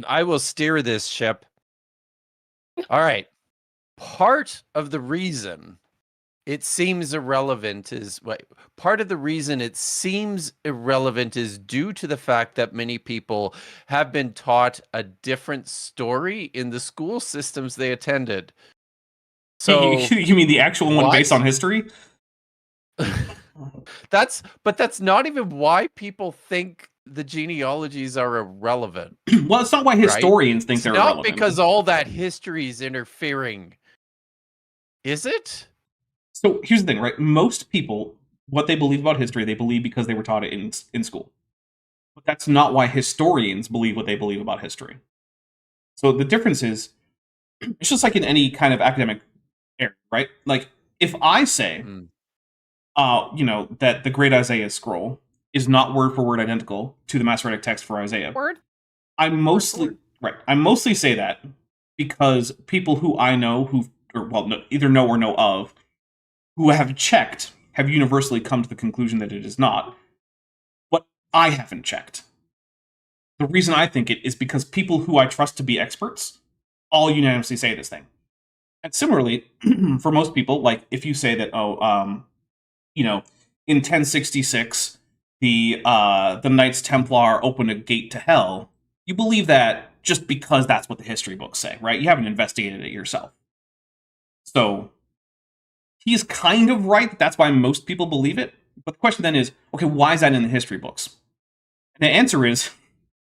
I will steer this ship. All right. Part of the reason it seems irrelevant is part of the reason it seems irrelevant is due to the fact that many people have been taught a different story in the school systems they attended. So you mean the actual one What? based on history? that's not even why people think the genealogies are irrelevant. Well, it's not why historians think It's they're not irrelevant. because all that history is interfering. Is it? So here's the thing, right? Most people, what they believe about history, they believe because they were taught it in school. But that's not why historians believe what they believe about history. So the difference is, it's just like in any kind of academic area, right? Like, if I say, that the Great Isaiah Scroll is not word for word identical to the Masoretic text for Isaiah, Word? I mostly say that because people who I know either know or know of, who have checked, have universally come to the conclusion that it is not. But I haven't checked. The reason I think it is because people who I trust to be experts all unanimously say this thing. And similarly, for most people, like if you say that, in 1066, the Knights Templar opened a gate to hell, you believe that just because that's what the history books say, right? You haven't investigated it yourself. So he's kind of right. That's why most people believe it. But the question then is, okay, why is that in the history books? And the answer is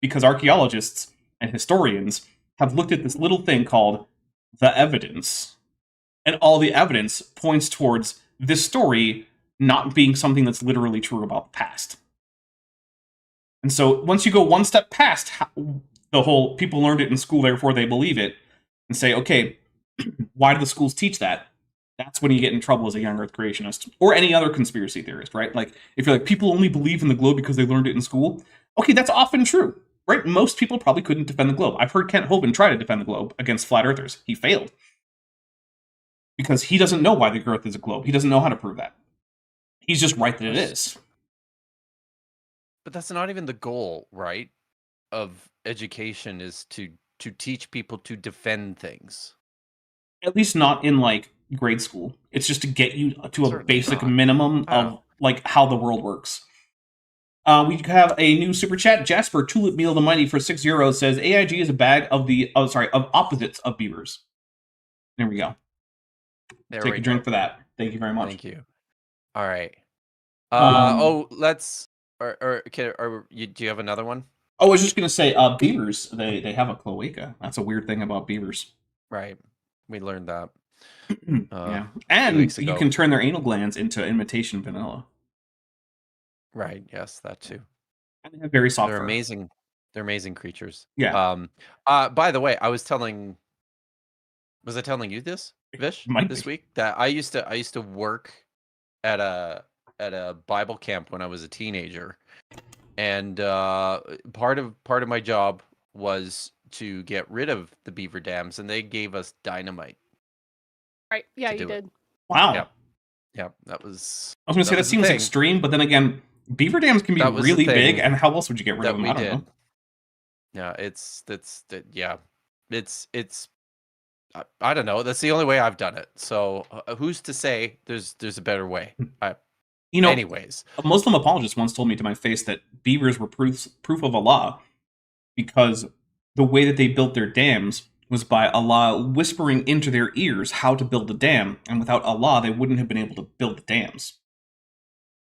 because archaeologists and historians have looked at this little thing called the evidence. And all the evidence points towards this story not being something that's literally true about the past. And so once you go one step past the whole people learned it in school, therefore they believe it, and say, okay, why do the schools teach that? That's when you get in trouble as a young Earth creationist or any other conspiracy theorist, right? Like, if you're like, people only believe in the globe because they learned it in school. Okay, that's often true, right? Most people probably couldn't defend the globe. I've heard Kent Hovind try to defend the globe against flat earthers. He failed. because he doesn't know why the Earth is a globe. He doesn't know how to prove that. He's just right that it is. But that's not even the goal, right? Of education is to teach people to defend things. At least not in like grade school. It's just to get you to a Certainly basic not. minimum of like how the world works. We have a new super chat. Jasper Tulip Meal the Mighty for €6 says AIG is a bag of of opposites of beavers. There we go. Take a drink for that. Thank you very much. Thank you. All right. Let's. Do you have another one? I was just gonna say, beavers. They have a cloaca. That's a weird thing about beavers. Right. We learned that. Yeah, and you can turn their anal glands into imitation vanilla. Right. Yes, that too. And they have very soft. They're fur. amazing. They're amazing creatures. Yeah. By the way, was I telling you this, Vish, this week that I used to work at a Bible camp when I was a teenager, and part of my job was to get rid of the beaver dams, and they gave us dynamite. Right? Yeah, you did. Wow. Yeah, that was. I was going to say that seems extreme, but then again, beaver dams can be really big, and how else would you get rid of them? I don't know. Yeah, it's. I don't know. That's the only way I've done it. So who's to say there's a better way? Anyways, a Muslim apologist once told me to my face that beavers were proof of Allah because the way that they built their dams was by Allah whispering into their ears how to build a dam, and without Allah, they wouldn't have been able to build the dams.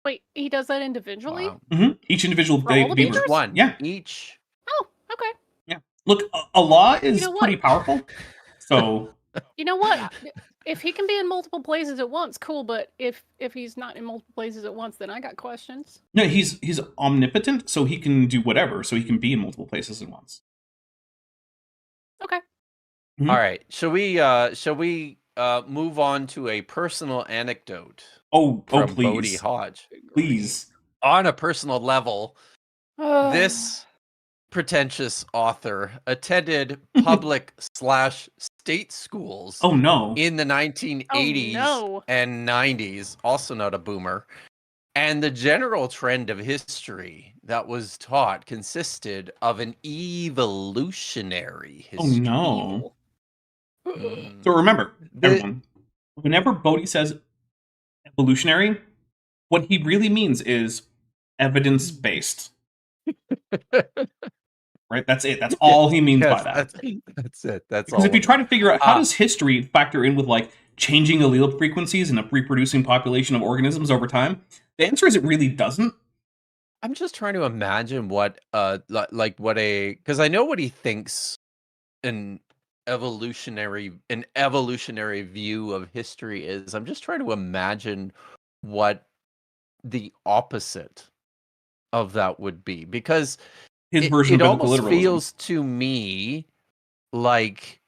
Wait, he does that individually? Wow. Mm-hmm. Each individual beaver. One. Yeah. Each. Oh, okay. Yeah. Look, Allah is pretty powerful. So. You know what? If he can be in multiple places at once, cool. But if he's not in multiple places at once, then I got questions. No, he's omnipotent, so he can do whatever. So he can be in multiple places at once. Okay. Mm-hmm. All right. Shall we move on to a personal anecdote? From please, Bodie Hodge. Please. On a personal level, this pretentious author attended public/state schools. Oh no! In the 1980s and 90s, also not a boomer. And the general trend of history that was taught consisted of an evolutionary history. Oh no! So remember, everyone, whenever Bodie says evolutionary, what he really means is evidence-based. Right? That's it. That's all he means by that. That's it. That's because if you try to figure out how does history factor in with like changing allele frequencies in a reproducing population of organisms over time, the answer is it really doesn't. I'm just trying to imagine what because I know what he thinks an evolutionary view of history is. I'm just trying to imagine what the opposite of that would be, because his version it of almost literalism feels to me like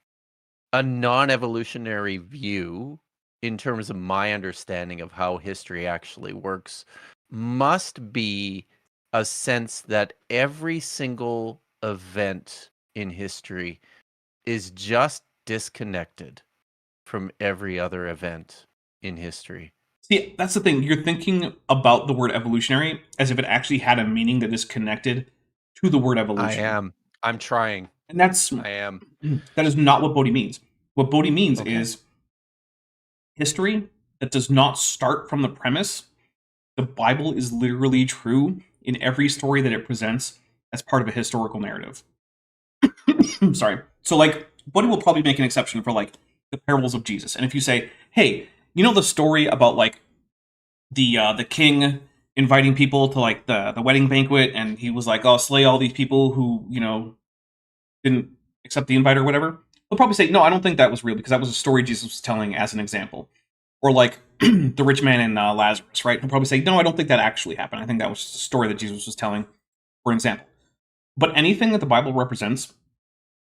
a non-evolutionary view in terms of my understanding of how history actually works must be a sense that every single event in history is just disconnected from every other event in history. See, that's the thing. You're thinking about the word evolutionary as if it actually had a meaning that is connected to the word evolution. I'm trying. And that is not what Bodie means. What Bodie means is history that does not start from the premise the Bible is literally true in every story that it presents as part of a historical narrative. Sorry. So, like, Bodie will probably make an exception for, like, the parables of Jesus. And if you say, hey, you know the story about, like, the king inviting people to, like, the wedding banquet, and he was like, oh, slay all these people who, you know, didn't accept the invite or whatever? He'll probably say, no, I don't think that was real, because that was a story Jesus was telling as an example. Or, like, the rich man and Lazarus, right? He'll probably say, no, I don't think that actually happened. I think that was just a story that Jesus was telling, for example. But anything that the Bible represents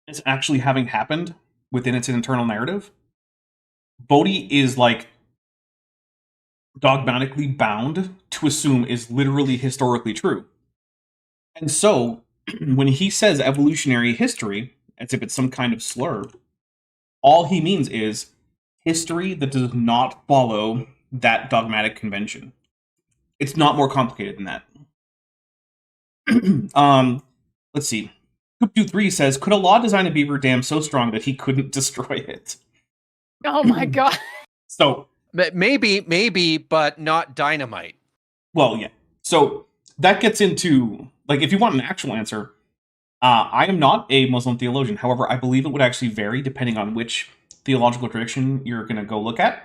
as actually having happened within its internal narrative, Bodie is, like, dogmatically bound to assume is literally historically true. And so, when he says evolutionary history, as if it's some kind of slur, all he means is history that does not follow that dogmatic convention. It's not more complicated than that. Let's see. Coop23 says, could Allah design a beaver dam so strong that he couldn't destroy it? Oh my god. So maybe, but not dynamite. well, yeah. So that gets into, like, if you want an actual answer, I am not a Muslim theologian. However, I believe it would actually vary depending on which theological tradition you're going to go look at,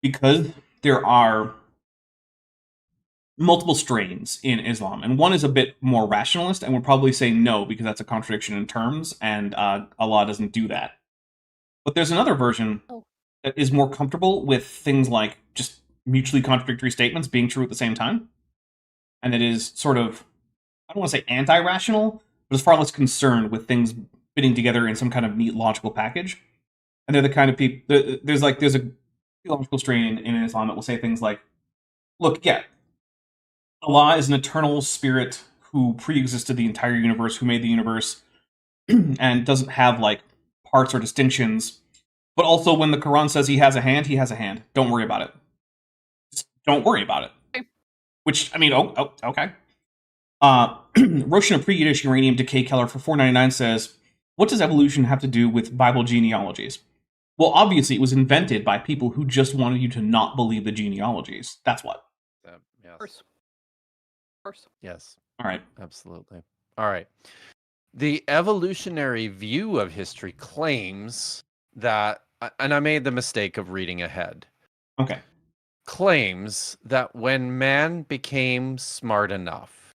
because there are multiple strains in Islam, and one is a bit more rationalist and would probably say no because that's a contradiction in terms, and Allah doesn't do that. But there's another version that is more comfortable with things like just mutually contradictory statements being true at the same time, and it is sort of, I don't want to say anti-rational, but is far less concerned with things fitting together in some kind of neat logical package. And they're the kind of people, there's a theological strain in Islam that will say things like, look, yeah, Allah is an eternal spirit who pre-existed the entire universe, who made the universe, and doesn't have, like, parts or distinctions. But also, when the Quran says he has a hand, he has a hand. Don't worry about it. Just don't worry about it. Okay. Which, I mean, okay. Roshan Pre-Yiddish Uranium Decay Keller for $4.99 says, what does evolution have to do with Bible genealogies? Well, obviously, it was invented by people who just wanted you to not believe the genealogies. That's what. Yes. Of course. Yes. All right. Absolutely. All right. The evolutionary view of history claims that, and I made the mistake of reading ahead. Okay. Claims that when man became smart enough,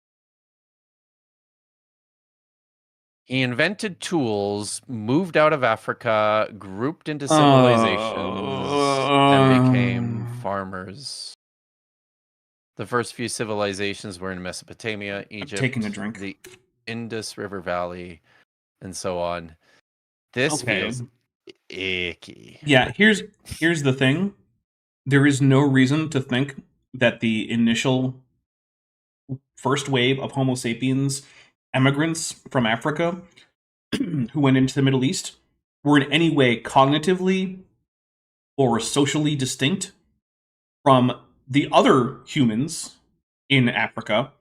he invented tools, moved out of Africa, grouped into civilizations, and became farmers. The first few civilizations were in Mesopotamia, Egypt, taking a drink. the Indus River Valley, and so on. This feels icky. Yeah, here's the thing. There is no reason to think that the initial first wave of Homo sapiens immigrants from Africa who went into the Middle East were in any way cognitively or socially distinct from the other humans in Africa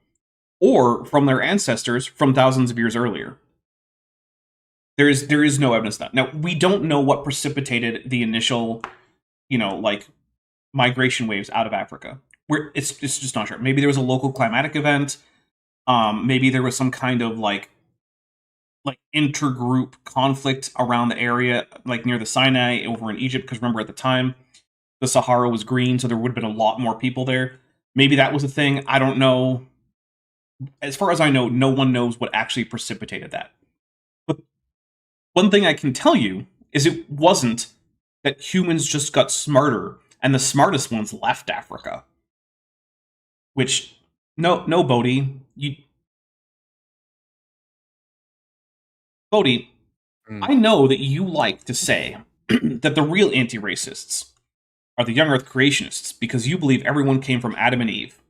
or from their ancestors from thousands of years earlier. There is no evidence of that. Now, we don't know what precipitated the initial, like, migration waves out of Africa. It's just not sure. Maybe there was a local climatic event. Maybe there was some kind of like intergroup conflict around the area, like near the Sinai over in Egypt. Because remember, at the time, the Sahara was green, so there would have been a lot more people there. Maybe that was a thing. I don't know. As far as I know, no one knows what actually precipitated that. But one thing I can tell you is it wasn't that humans just got smarter and the smartest ones left Africa. Which, no, Bodie, Bodie, I know that you like to say that the real anti-racists are the young Earth creationists because you believe everyone came from Adam and Eve,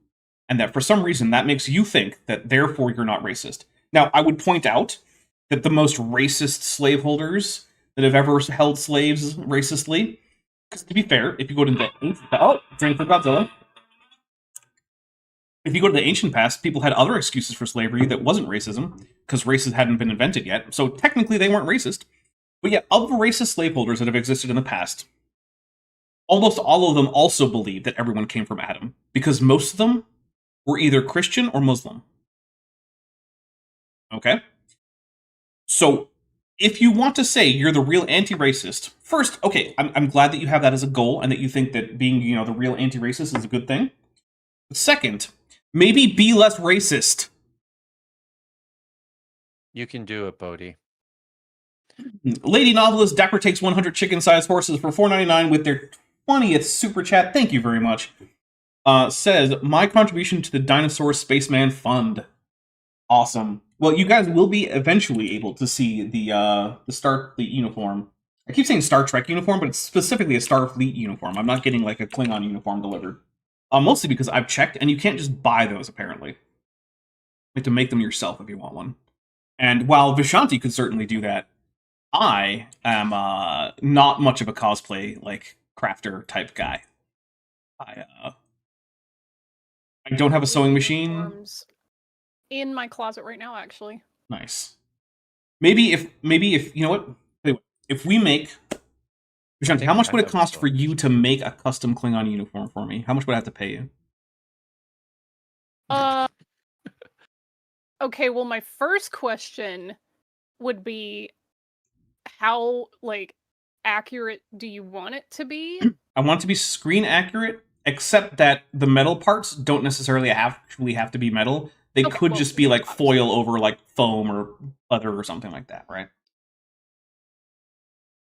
and that for some reason that makes you think that therefore you're not racist. Now, I would point out that the most racist slaveholders that have ever held slaves racistly, because to be fair, if you go to the drink for Godzilla. If you go to the ancient past, people had other excuses for slavery that wasn't racism, because races hadn't been invented yet, so technically they weren't racist. But yet, of the racist slaveholders that have existed in the past, almost all of them also believed that everyone came from Adam, because most of them were either Christian or Muslim. Okay? So, if you want to say you're the real anti-racist, first, okay, I'm glad that you have that as a goal, and that you think that being, the real anti-racist is a good thing. But second, maybe be less racist. You can do it, Bodie. Lady Novelist Dapper takes 100 chicken-sized horses for $4.99 with their 20th super chat. Thank you very much. Says, my contribution to the Dinosaur Spaceman Fund. Awesome. Well, you guys will be eventually able to see the Starfleet uniform. I keep saying Star Trek uniform, but it's specifically a Starfleet uniform. I'm not getting like a Klingon uniform delivered. Mostly because I've checked, and you can't just buy those, apparently. You have to make them yourself if you want one. And while Vishanti could certainly do that, I am not much of a cosplay, crafter type guy. I don't have a sewing machine. Uniforms in my closet right now, actually. Nice. Maybe if you know what? Anyway, if we make Vishanti, how much would it cost for you to make a custom Klingon uniform for me? How much would I have to pay you? Okay, well, my first question would be, how, like, accurate do you want it to be? I want it to be screen accurate, except that the metal parts don't necessarily actually have to be metal. They could just be like foil over like foam or leather or something like that, right?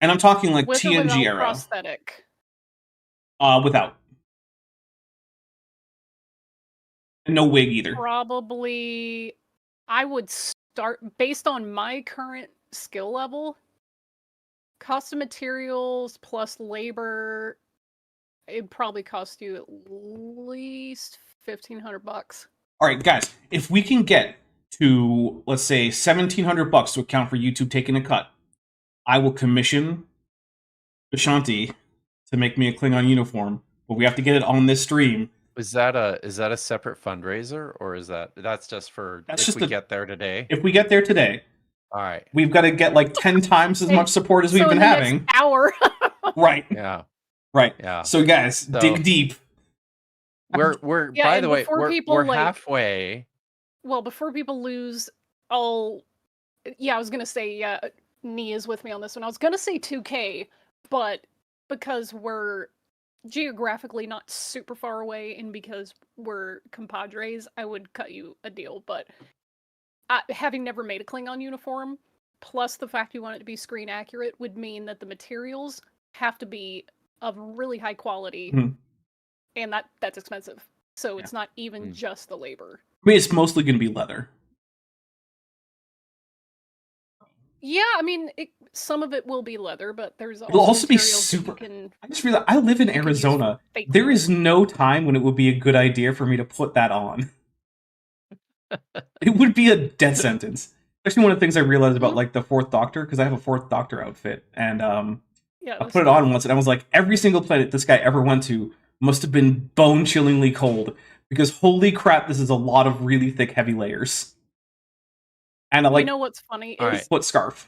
And I'm talking like With TNG or without era. prosthetic? Without. And no wig either. Probably, I would start, based on my current skill level, custom materials plus labor, it'd probably cost you at least $1,500. All right, guys, if we can get to, let's say, $1,700 to account for YouTube taking a cut, I will commission Vishanti to make me a Klingon uniform, but we have to get it on this stream. Is that a separate fundraiser, or is that's just for if we get there today? If we get there today, all right, we've got to get like 10 times as much support as we've been having. Next hour. Right. Yeah. Right. Yeah. So guys, dig deep. We're yeah, by the way, we're like, halfway. Well, before people lose all, I was gonna say Nia's with me on this one. I was gonna say 2K, but because we're geographically not super far away and because we're compadres, I would cut you a deal. But having never made a Klingon uniform, plus the fact you want it to be screen accurate, would mean that the materials have to be of really high quality, and that's expensive. So it's not even just the labor. I mean, it's mostly going to be leather. Yeah, I mean, some of it will be leather, but there's also it'll also be super. I just realized I live in Arizona. There is no time when it would be a good idea for me to put that on. It would be a death sentence. Actually, one of the things I realized about like the Fourth Doctor, because I have a Fourth Doctor outfit, and I put it on once, and I was like, every single planet this guy ever went to must have been bone-chillingly cold, because holy crap, this is a lot of really thick, heavy layers. And you know what's funny is foot scarf.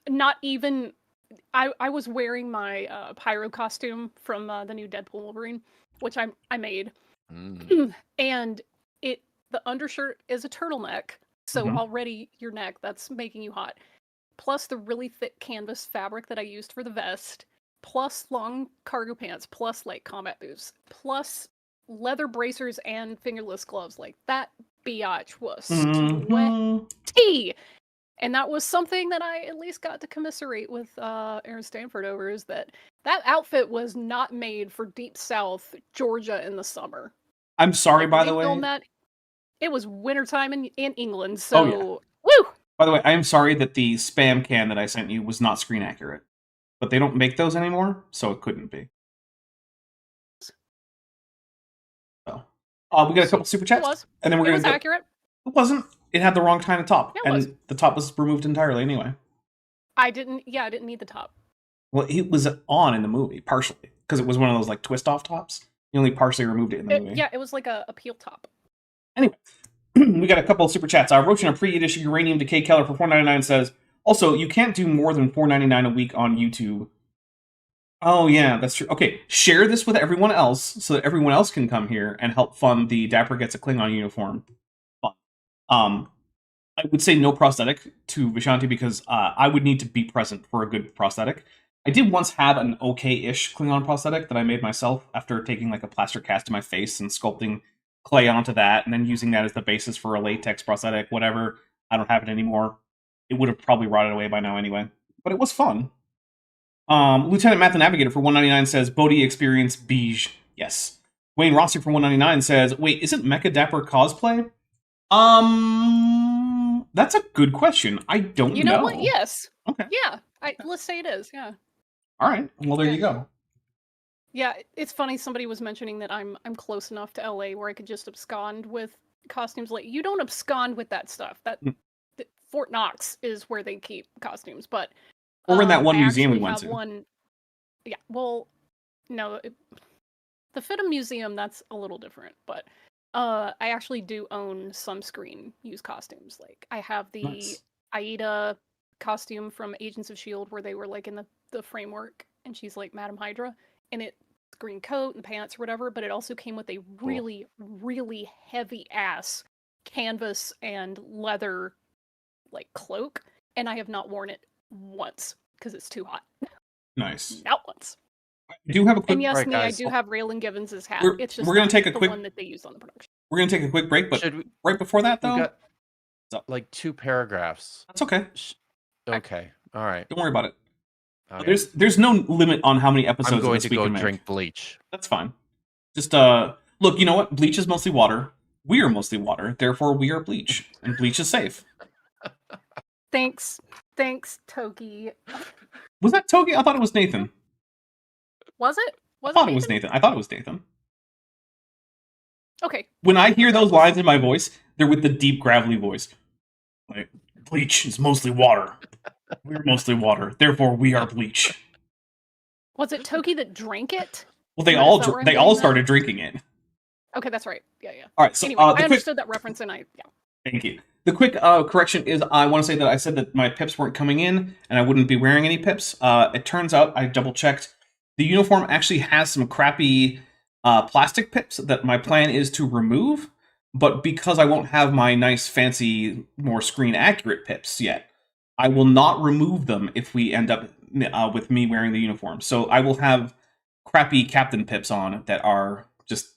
Not even. I was wearing my pyro costume from the new Deadpool Wolverine, which I made, and the undershirt is a turtleneck, so already your neck, that's making you hot. Plus the really thick canvas fabric that I used for the vest, plus long cargo pants, plus light combat boots, plus leather bracers and fingerless gloves. Like, that biatch was sweaty. And that was something that I at least got to commiserate with Aaron Stanford over, is that outfit was not made for Deep South Georgia in the summer. I'm sorry, by the way. That, it was wintertime in England, so woo! By the way, I am sorry that the spam can that I sent you was not screen accurate. But they don't make those anymore, so it couldn't be. So, we got a couple super chats, and then we're going to go. Accurate. It wasn't. It had the wrong kind of top, and the top was removed entirely anyway. I didn't need the top. Well, it was on in the movie, partially, because it was one of those like twist-off tops. You only partially removed it in the movie. Yeah, it was like a peel top. Anyway, we got a couple of super chats. Roachin, a pre-edish Uranium Decay Keller for $4.99 says, also, you can't do more than $4.99 a week on YouTube. Oh, yeah, that's true. Okay, share this with everyone else so that everyone else can come here and help fund the Dapper Gets a Klingon uniform. I would say no prosthetic to Vishanti because I would need to be present for a good prosthetic. I did once have an okay-ish Klingon prosthetic that I made myself after taking like a plaster cast to my face and sculpting clay onto that and then using that as the basis for a latex prosthetic, whatever. I don't have it anymore. It would have probably rotted away by now anyway. But it was fun. Lieutenant Matt the Navigator for $1.99 says, Bodie experience beige. Yes. Wayne Rossi for $1.99 says, wait, isn't Mecha Dapper cosplay? That's a good question. I don't know. You know what? Yes. Okay. Yeah. Let's say it is. Yeah. All right. Well, there you go. Yeah, it's funny. Somebody was mentioning that I'm close enough to LA where I could just abscond with costumes. Like, you don't abscond with that stuff. That Fort Knox is where they keep costumes, but or in that one museum we went to. Yeah. Well, No, the Fit Museum, that's a little different, but I actually do own some screen used costumes. Like, I have the Nice. Aida costume from Agents of S.H.I.E.L.D. where they were, like, in the framework, and she's, like, Madam Hydra, and it's green coat and pants or whatever, but it also came with a really, really heavy-ass canvas and leather, like, cloak, and I have not worn it once, because it's too hot. Nice. Not once. I do have a quick. And yes, Right, me, I guys. do have Raylan Givens' hat. We're- It's just we're gonna not take a the quick- one that they used on the production. We're gonna take a quick break, but Should we? right before that, We've though, got So- like 2 paragraphs. that's okay. Okay. All right. Don't worry about it. Okay. There's no limit on how many episodes I'm of going this to we go can make. drink bleach. That's fine. Just look. You know what? Bleach is mostly water. We are mostly water. Therefore, we are bleach, and bleach is safe. Thanks, Toki. Was that Togi? I thought it was Nathan. Was it? I thought it was Nathan. I thought it was Nathan. Okay. When I hear those lines in my voice, they're with the deep, gravelly voice. Like, bleach is mostly water. We're mostly water. Therefore, we are bleach. Was it Toki that drank it? Well, they Is all that where I'm they getting all that? started drinking it. Okay, that's right. Yeah. All right. So Anyway, the I quick understood that reference, and yeah. thank you. The quick correction is I want to say that I said that my pips weren't coming in and I wouldn't be wearing any pips. It turns out I double checked. The uniform actually has some crappy plastic pips that my plan is to remove. But because I won't have my nice, fancy, more screen accurate pips yet, I will not remove them if we end up with me wearing the uniform. So I will have crappy captain pips on that are just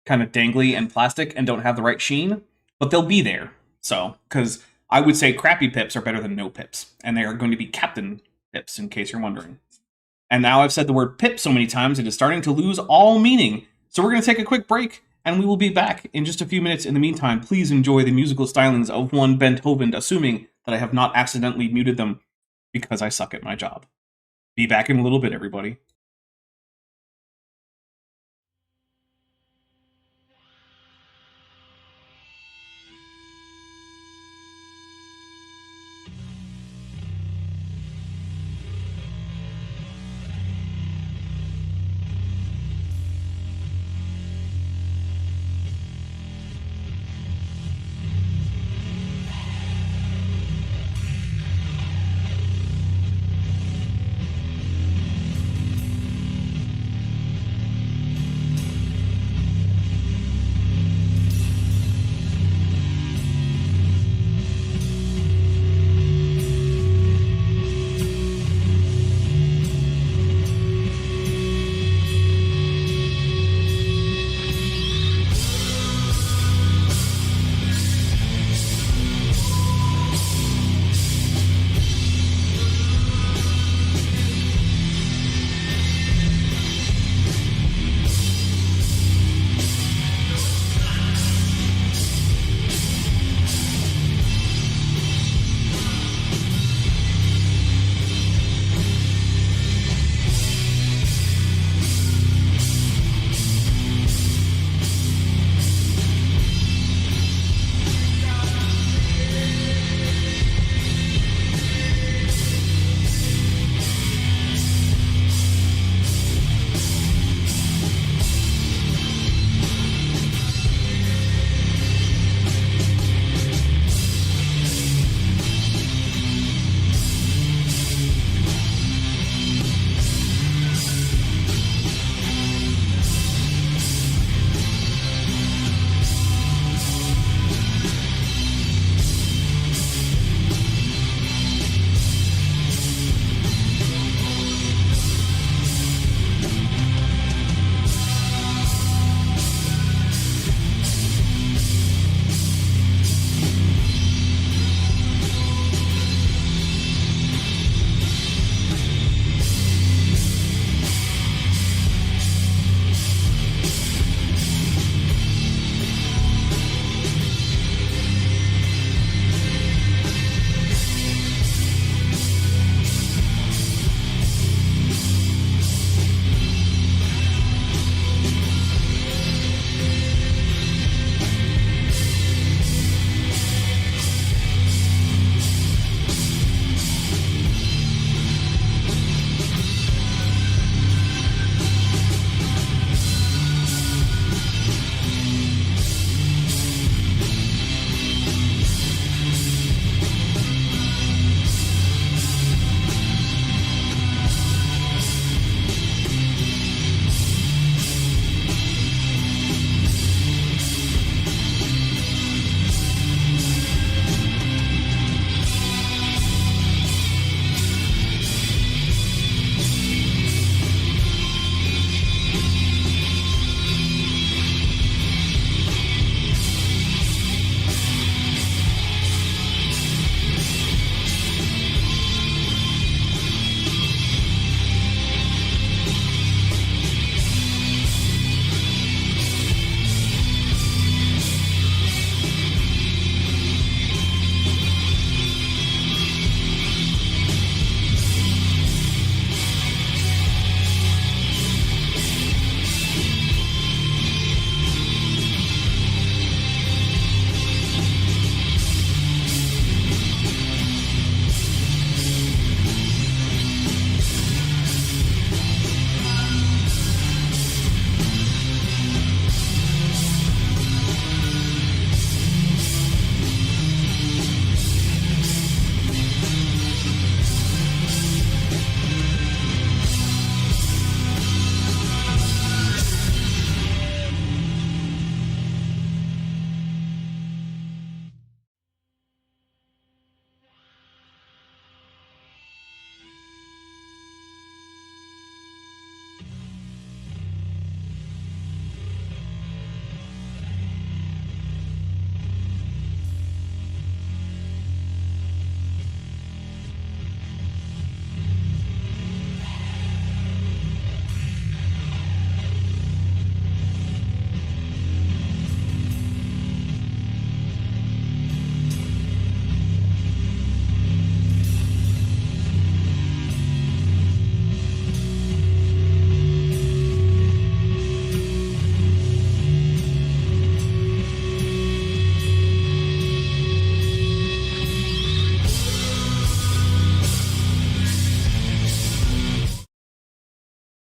kind of dangly and plastic and don't have the right sheen, but they'll be there. So, because I would say crappy pips are better than no pips, and they are going to be captain pips, in case you're wondering. And now I've said the word pip so many times, it is starting to lose all meaning. So we're going to take a quick break, and we will be back in just a few minutes. In the meantime, please enjoy the musical stylings of one Beethoven, assuming that I have not accidentally muted them because I suck at my job. Be back in a little bit, everybody.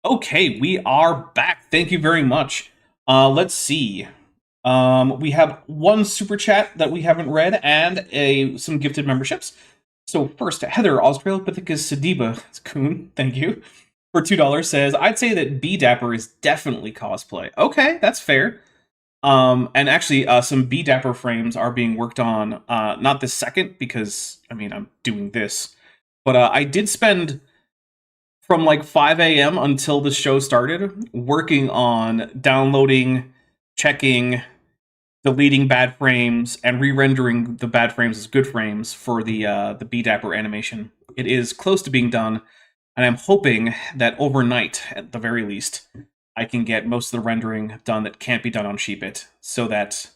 Okay, we are back. Thank you very much. Let's see. We have one super chat that we haven't read and some gifted memberships. So first, Heather Australopithecus Sediba Coon, thank you, for $2 says, I'd say that Dapper is definitely cosplay. Okay, that's fair. And actually, some Dapper frames are being worked on, not this second, because, I mean, I'm doing this. But I did spend from like 5 a.m. until the show started working on downloading, checking, deleting bad frames, and re-rendering the bad frames as good frames for the Dapper animation. It is close to being done, and I'm hoping that overnight, at the very least, I can get most of the rendering done that can't be done on Sheepit, so that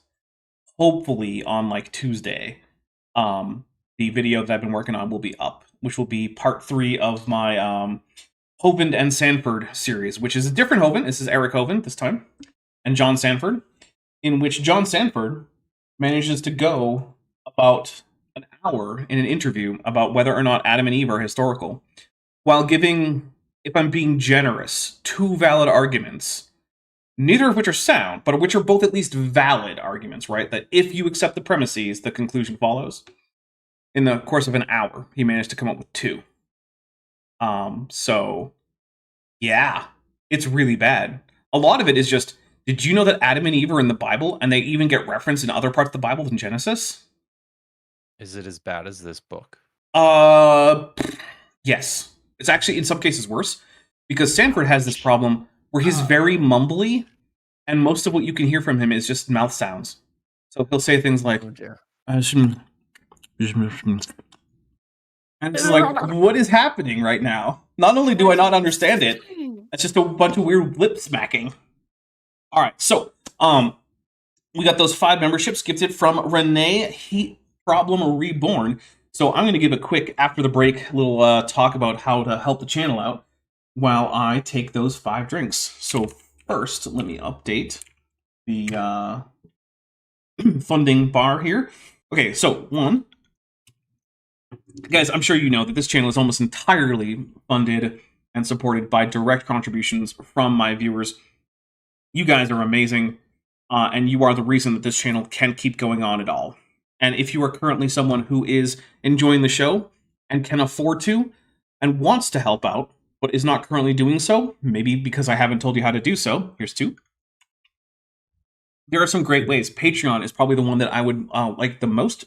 hopefully on like Tuesday, the video that I've been working on will be up, which will be part 3 of my Hovind and Sanford series, which is a different Hovind. This is Eric Hovind this time, and John Sanford, in which John Sanford manages to go about an hour in an interview about whether or not Adam and Eve are historical, while giving, if I'm being generous, 2 valid arguments, neither of which are sound, but which are both at least valid arguments, right? That if you accept the premises, the conclusion follows. In the course of an hour, he managed to come up with 2. So, yeah, it's really bad. A lot of it is just, did you know that Adam and Eve are in the Bible, and they even get referenced in other parts of the Bible than Genesis? Is it as bad as this book? Yes. It's actually, in some cases, worse, because Sanford has this problem where he's very mumbly, and most of what you can hear from him is just mouth sounds. So he'll say things like, Oh dear. and it's like, what is happening right now? Not only do I not understand it, it's just a bunch of weird lip smacking. All right, so we got those 5 memberships gifted from Renee Heat Problem Reborn. So I'm going to give a quick after the break little talk about how to help the channel out while I take those 5 drinks. So first, let me update the funding bar here. Okay, so 1. Guys, I'm sure you know that this channel is almost entirely funded and supported by direct contributions from my viewers. You guys are amazing, and you are the reason that this channel can keep going on at all. And if you are currently someone who is enjoying the show and can afford to and wants to help out, but is not currently doing so, maybe because I haven't told you how to do so, here's 2. There are some great ways. Patreon is probably the one that I would like the most,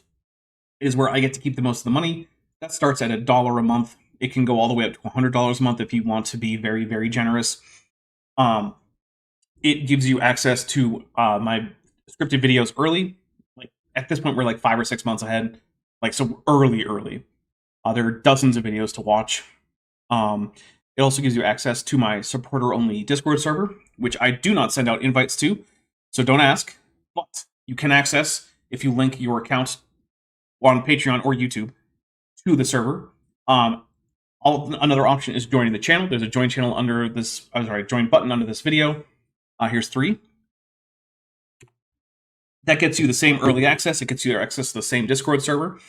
is where I get to keep the most of the money. That starts at $1 a month. It can go all the way up to $100 a month if you want to be very, very generous. It gives you access to my scripted videos early. Like at this point, we're like 5 or 6 months ahead. Like so early. There are dozens of videos to watch. It also gives you access to my supporter-only Discord server, which I do not send out invites to, so don't ask. But you can access if you link your account on Patreon or YouTube to the server. Another option is joining the channel. There's a join channel under this. Join button under this video. Here's 3. That gets you the same early access. It gets you access to the same Discord server.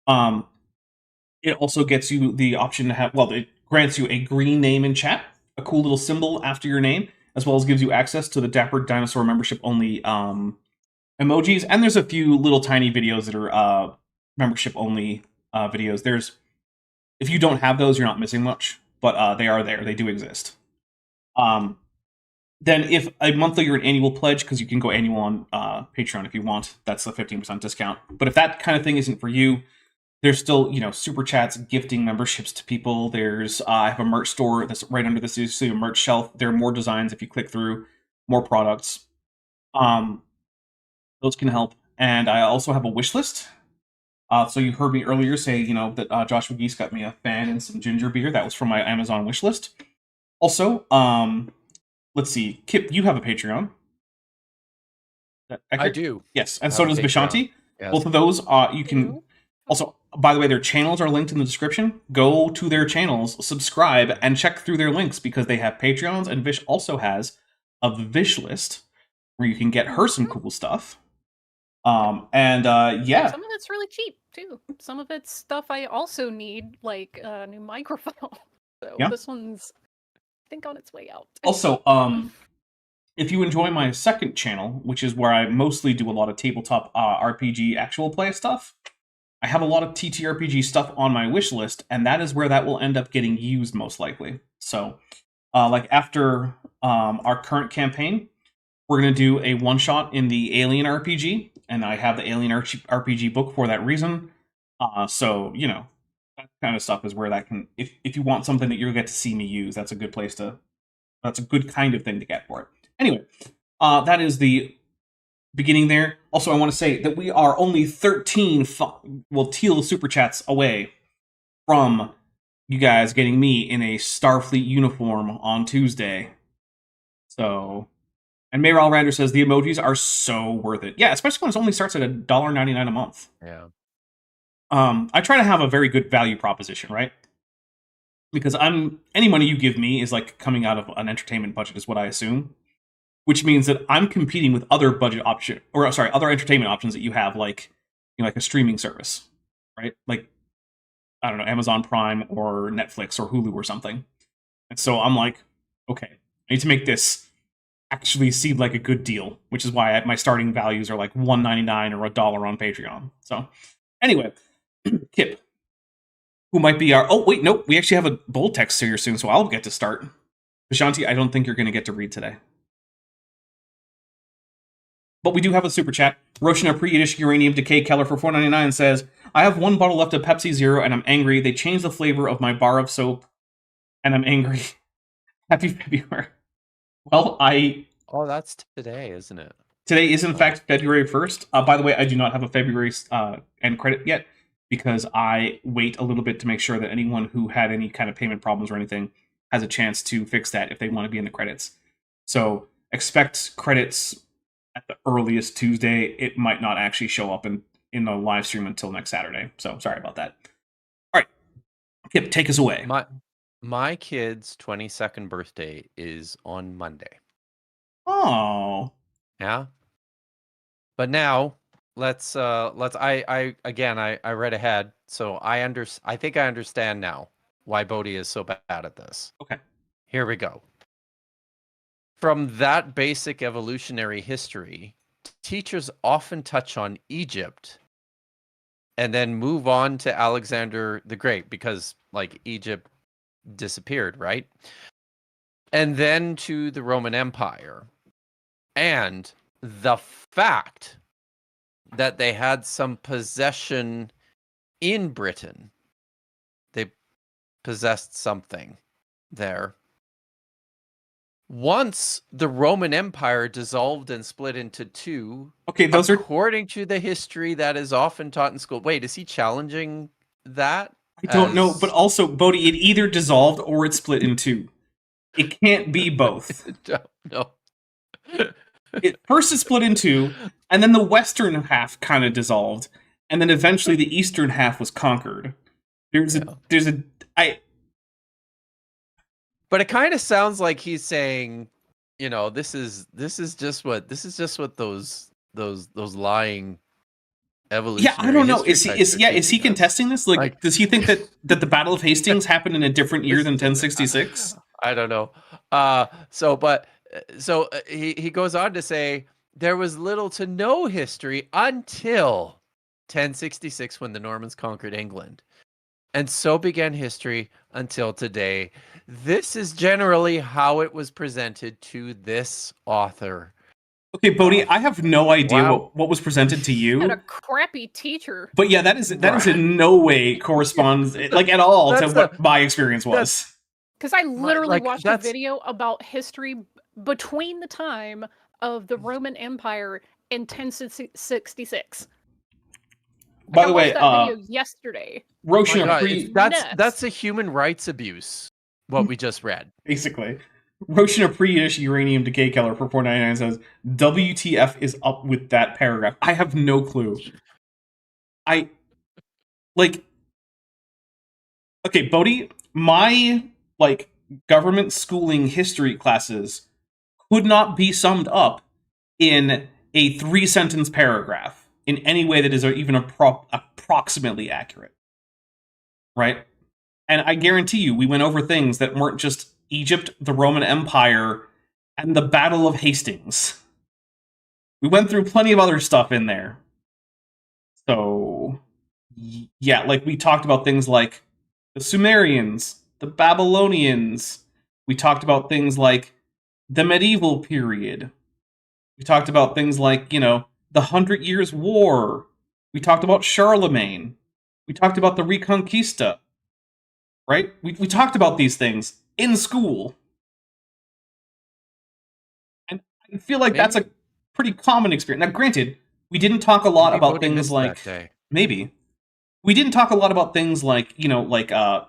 It also gets you the option to have, well, it grants you a green name in chat, a cool little symbol after your name, as well as gives you access to the Dapper Dinosaur membership only emojis. And there's a few little tiny videos that are membership only videos. If you don't have those, you're not missing much, but they are there. They do exist. Then if a monthly or an annual pledge, because you can go annual on Patreon if you want, that's a 15% discount. But if that kind of thing isn't for you, there's still, super chats, gifting memberships to people. There's, I have a merch store that's right under this. You see a merch shelf. There are more designs if you click through, more products. Those can help. And I also have a wish list. So you heard me earlier say, that Joshua Geese got me a fan and some ginger beer. That was from my Amazon wish list. Also, let's see, Kip, you have a Patreon. I do. Yes, and so does Vishanti. Yes. Both of those, you can... Also, by the way, their channels are linked in the description. Go to their channels, subscribe, and check through their links because they have Patreons, and Vish also has a Vish list where you can get her some cool stuff. Yeah. Some of it's really cheap, too. Some of it's stuff I also need, like a new microphone. So yeah. This one's think, on its way out. Also, if you enjoy my second channel, which is where I mostly do a lot of tabletop RPG actual play stuff, I have a lot of TTRPG stuff on my wish list, and that is where that will end up getting used most likely. So, like after our current campaign, we're going to do a one-shot in the Alien RPG, and I have the Alien RPG book for that reason. So, you know, that kind of stuff is where that can, if you want something that you'll get to see me use, that's a good place to, that's a good kind of thing to get for it. Anyway, that is the beginning there. Also, I want to say that we are only 13 teal super chats away from you guys getting me in a Starfleet uniform on Tuesday. So, and Mayral Rander says the emojis are so worth it. Yeah, especially when it only starts at $1.99 a month. Yeah. I try to have a very good value proposition, right? Because any money you give me is like coming out of an entertainment budget, is what I assume. Which means that I'm competing with other budget option, or sorry, other entertainment options that you have, like, you know, like a streaming service, right? Like, I don't know, Amazon Prime or Netflix or Hulu or something. And so I'm like, okay, I need to make this actually seem like a good deal, which is why my starting values are like $1.99 or $1 on Patreon. So anyway, Kip, who might be our, oh wait, nope, we actually have a bold text here soon, so I'll get to start. Vishanti, I don't think you're going to get to read today. But we do have a super chat. Roshina Pre-Yiddish Uranium Decay Keller for $4.99 says, I have one bottle left of Pepsi Zero and I'm angry. They changed the flavor of my bar of soap and I'm angry. Happy February. Well, Oh, that's today, isn't it? Today is in fact February 1st. By the way, I do not have a February end credit yet because I wait a little bit to make sure that anyone who had any kind of payment problems or anything has a chance to fix that if they want to be in the credits. So expect credits at the earliest Tuesday. It might not actually show up in the live stream until next Saturday. So sorry about that. All right, Kip, take us away. My kid's 22nd birthday is on Monday. Oh. Yeah. But now let's I read ahead, so I think I understand now why Bodie is so bad at this. Okay. Here we go. From that basic evolutionary history, teachers often touch on Egypt and then move on to Alexander the Great because, like, Egypt disappeared, right? And then to the Roman Empire. And the fact that they had some possession in Britain. They possessed something there. Once the Roman Empire dissolved and split into two, okay, those according to the history that is often taught in school. Wait, is he challenging that? I don't know, but also, Bodhi, it either dissolved or it split in two. It can't be both. No. First it split in two, and then the western half kind of dissolved, and then eventually the eastern half was conquered. But it kind of sounds like he's saying, you know, this is just what those lying evolutionary. Yeah, I don't know. Is he us. contesting this? Like, does he think that the Battle of Hastings happened in a different year than 1066? I don't know. So he goes on to say there was little to no history until 1066 when the Normans conquered England. And so began history until today. This is generally how it was presented to this author. Okay, Bodhi, I have no idea what was presented to you. Had a crappy teacher. But yeah, that is in no way corresponds like at all to what my experience was. Because I literally watched a video about history between the time of the Roman Empire and 1066. By the way, that video yesterday. Roshina, that's a human rights abuse. What we just read, basically. Roshina Pre-Ish Uranium Decay Keller for $4.99 says, WTF is up with that paragraph. I have no clue. Okay, Bodhi, my government schooling history classes could not be summed up in a 3-sentence paragraph in any way that is even approximately accurate. Right? And I guarantee you, we went over things that weren't just Egypt, the Roman Empire, and the Battle of Hastings. We went through plenty of other stuff in there. So, yeah, like we talked about things like the Sumerians, the Babylonians. We talked about things like the medieval period. We talked about things like, the 100 Years' War. We talked about Charlemagne. We talked about the Reconquista. Right? We talked about these things in school. And I feel like that's a pretty common experience. Now, granted, we didn't talk a lot about things like... Maybe. We didn't talk a lot about things like, the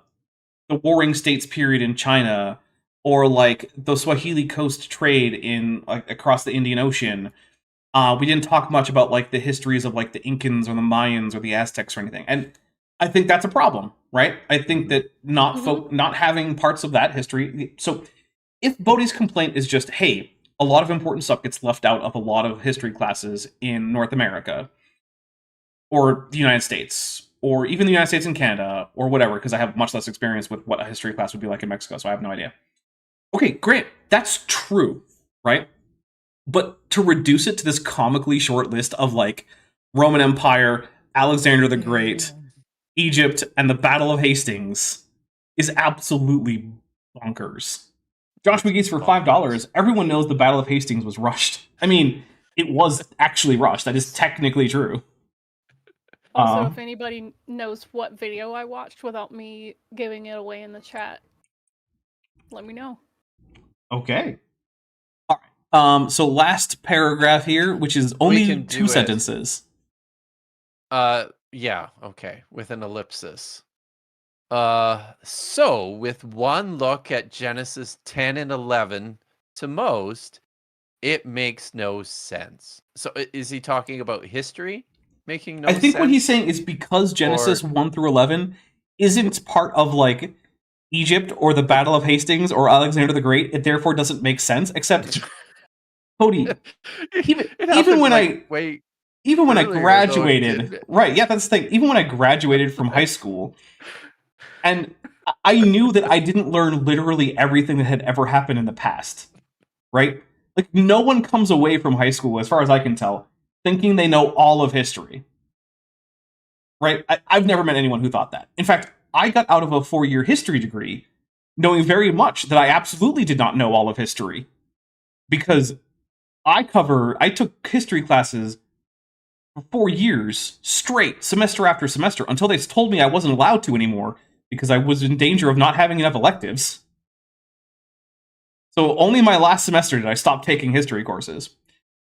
Warring States period in China, or like the Swahili coast trade in across the Indian Ocean. We didn't talk much about like the histories of like the Incans or the Mayans or the Aztecs or anything. And I think that's a problem, right? I think that not having parts of that history. So if Bodie's complaint is just, hey, a lot of important stuff gets left out of a lot of history classes in North America, or the United States, or even the United States and Canada, or whatever, because I have much less experience with what a history class would be like in Mexico, so I have no idea. Okay, great. That's true, right? But to reduce it to this comically short list of like Roman Empire, Alexander the Great, Egypt, and the Battle of Hastings is absolutely bonkers. Josh McGee's for $5. Everyone knows the Battle of Hastings was rushed. I mean, it was actually rushed. That is technically true. Also, if anybody knows what video I watched without me giving it away in the chat, let me know. Okay. All right. So last paragraph here, which is only 2 sentences. Yeah, okay, with an ellipsis. So with one look at Genesis 10 and 11 to most, it makes no sense. So is he talking about history making no sense? I think what he's saying is because Genesis 1 through 11 isn't part of like Egypt or the Battle of Hastings or Alexander the Great, it therefore doesn't make sense. Except, Bodie, even when I graduated, right? Yeah, that's the thing. Even when I graduated from high school, and I knew that I didn't learn literally everything that had ever happened in the past, right? Like, no one comes away from high school, as far as I can tell, thinking they know all of history, right? I've never met anyone who thought that. In fact, I got out of a 4-year history degree knowing very much that I absolutely did not know all of history, because I took history classes for 4 years straight, semester after semester, until they told me I wasn't allowed to anymore because I was in danger of not having enough electives. So only my last semester did I stop taking history courses.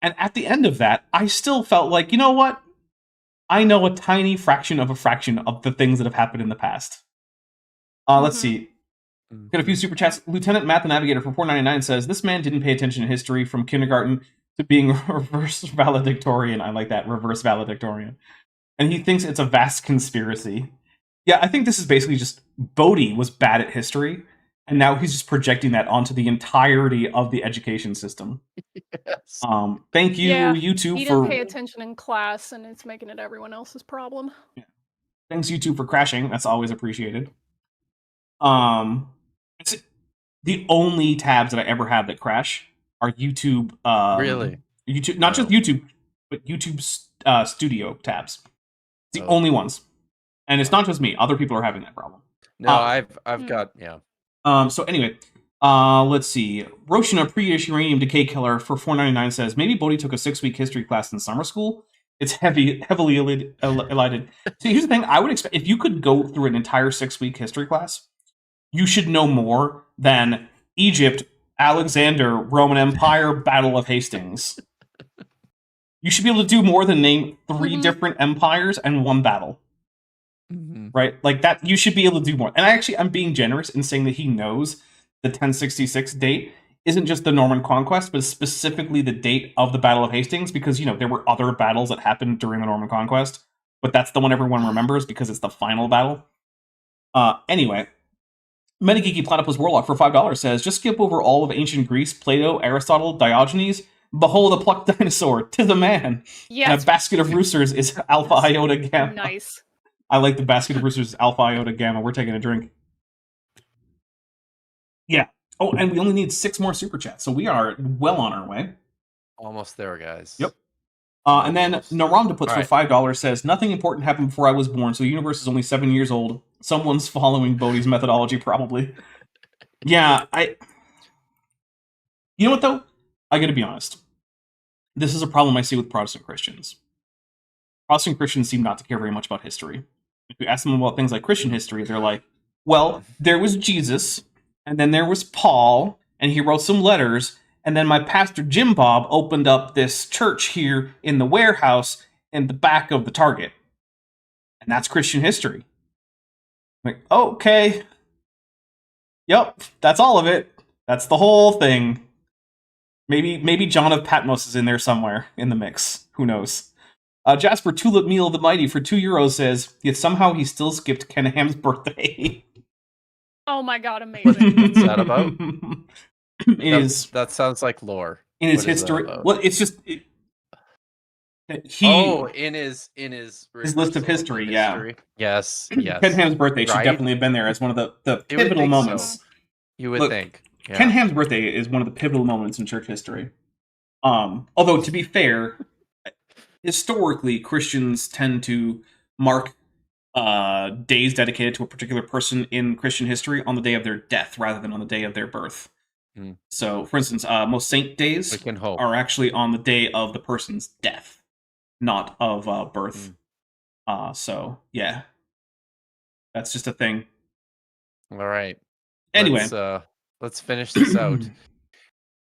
And at the end of that, I still felt like, you know what? I know a tiny fraction of the things that have happened in the past. Let's see. Got a few super chats. Lieutenant Matt the Navigator for $4.99 says, this man didn't pay attention to history from kindergarten to being a reverse valedictorian. I like that, reverse valedictorian. And he thinks it's a vast conspiracy. Yeah, I think this is basically just Bodie was bad at history, and now he's just projecting that onto the entirety of the education system. Yes. Thank you, YouTube, he didn't pay attention in class, and it's making it everyone else's problem. Yeah. Thanks, YouTube, for crashing. That's always appreciated. It's the only tabs that I ever have that crash are YouTube. Really? YouTube, not just YouTube, but YouTube Studio tabs. It's the only ones. And it's not just me. Other people are having that problem. No, I've got, yeah. So anyway, let's see. Roshina Pre-ish Uranium Decay Killer for $4.99 says, maybe Bodie took a 6-week history class in summer school. It's heavily elided. See, here's the thing. I would expect, if you could go through an entire 6-week history class, you should know more than Egypt, Alexander, Roman Empire, Battle of Hastings. You should be able to do more than name 3 different empires and 1 battle. Right? Like that, you should be able to do more. And I'm being generous in saying that he knows the 1066 date isn't just the Norman Conquest, but specifically the date of the Battle of Hastings, because, there were other battles that happened during the Norman Conquest, but that's the one everyone remembers because it's the final battle. Anyway, Metageeky Platypus Warlock for $5 says, just skip over all of ancient Greece, Plato, Aristotle, Diogenes. Behold a plucked dinosaur, 'tis a man. Yes. And a basket of roosters is Alpha Iota Gamma. Nice. I like the basket of roosters Alpha Iota Gamma. We're taking a drink. Yeah. Oh, and we only need 6 more super chats, so we are well on our way. Almost there, guys. Yep. And then Naramda puts All for right. $5, says, nothing important happened before I was born, so the universe is only 7 years old. Someone's following Bodhi's methodology, probably. Yeah, You know what, though? I gotta be honest. This is a problem I see with Protestant Christians. Protestant Christians seem not to care very much about history. If you ask them about things like Christian history, they're like, well, there was Jesus, and then there was Paul, and he wrote some letters, and then my pastor Jim Bob opened up this church here in the warehouse in the back of the Target. And that's Christian history. Like, okay. Yep, that's all of it. That's the whole thing. Maybe John of Patmos is in there somewhere in the mix. Who knows? Jasper Tulip Meal the Mighty for €2 says, yet somehow he still skipped Ken Ham's birthday. Oh my god, amazing. What's that about? That sounds like lore. In his history. Well, it's just in his list of history, yeah. Yes. Ken Ham's birthday should definitely have been there as one of the pivotal moments. So. You would think. Yeah. Ken Ham's birthday is one of the pivotal moments in church history. Although, to be fair, historically, Christians tend to mark days dedicated to a particular person in Christian history on the day of their death rather than on the day of their birth. So, for instance, most saint days are actually on the day of the person's death, not of birth. So, yeah. That's just a thing. All right. Anyway. Let's finish this out.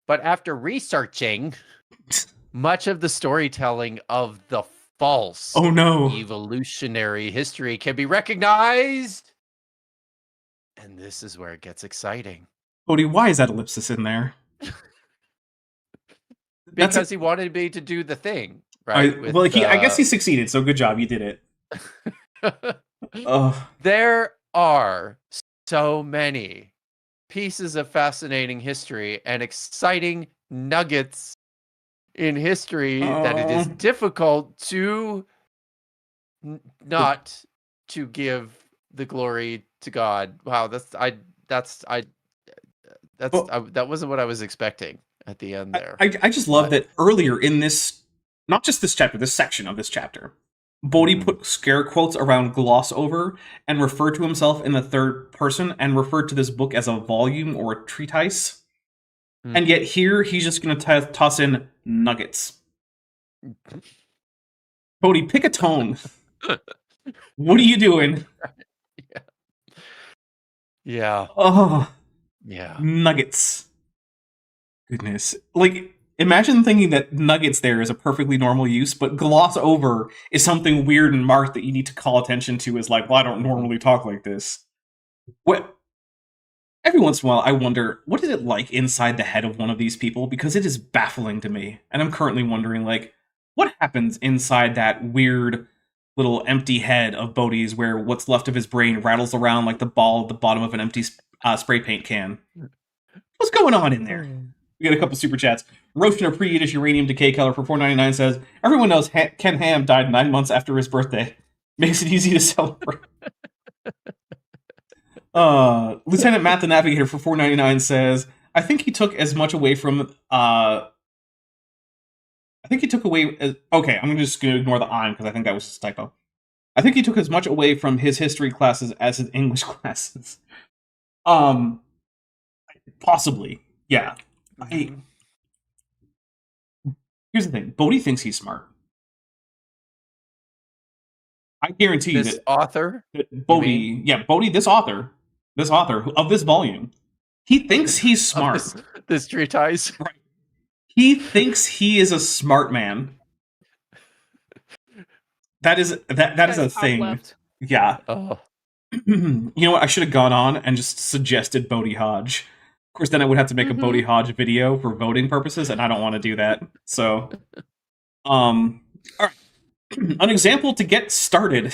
But after researching, much of the storytelling of the false evolutionary history can be recognized. And this is where it gets exciting. Bodie, why is that ellipsis in there? Because he wanted me to do the thing, right? I guess he succeeded, so good job, you did it. There are so many pieces of fascinating history and exciting nuggets in history that it is difficult to not to give the glory to God. Wow, that wasn't what I was expecting at the end there. I just love that earlier in this, not just this chapter, this section of this chapter, Bodhi put scare quotes around gloss over and referred to himself in the third person and referred to this book as a volume or a treatise. And yet here he's just going to toss in nuggets. Bodhi, pick a tone. What are you doing? Yeah. Oh. Yeah. Nuggets. Goodness. Like, imagine thinking that nuggets there is a perfectly normal use, but gloss over is something weird and marked that you need to call attention to as like, well, I don't normally talk like this. What? Every once in a while, I wonder, what is it like inside the head of one of these people? Because it is baffling to me. And I'm currently wondering, like, what happens inside that weird little empty head of Bodhi's where what's left of his brain rattles around like the ball at the bottom of an empty spray paint can? What's going on in there? We got a couple super chats. Roasting a pre-Yiddish uranium decay color for $4.99 says, everyone knows Ken Ham died 9 months after his birthday. Makes it easy to celebrate. Lieutenant Matt the Navigator for $4.99 says, I think he took as much away from okay, I'm just going to ignore the I'm because I think that was just a typo. I think he took as much away from his history classes as his English classes. Possibly. Yeah. Here's the thing. Bodhi thinks he's smart. I guarantee you that author, Bodhi, this author of this volume, he thinks he's smart. This treatise. Right. He thinks he is a smart man. That is a thing. Left. Yeah. Oh. You know what? I should have gone on and just suggested Bodhi Hodge. Of course, then I would have to make a Bodhi Hodge video for voting purposes, and I don't want to do that. So, all right. An example to get started.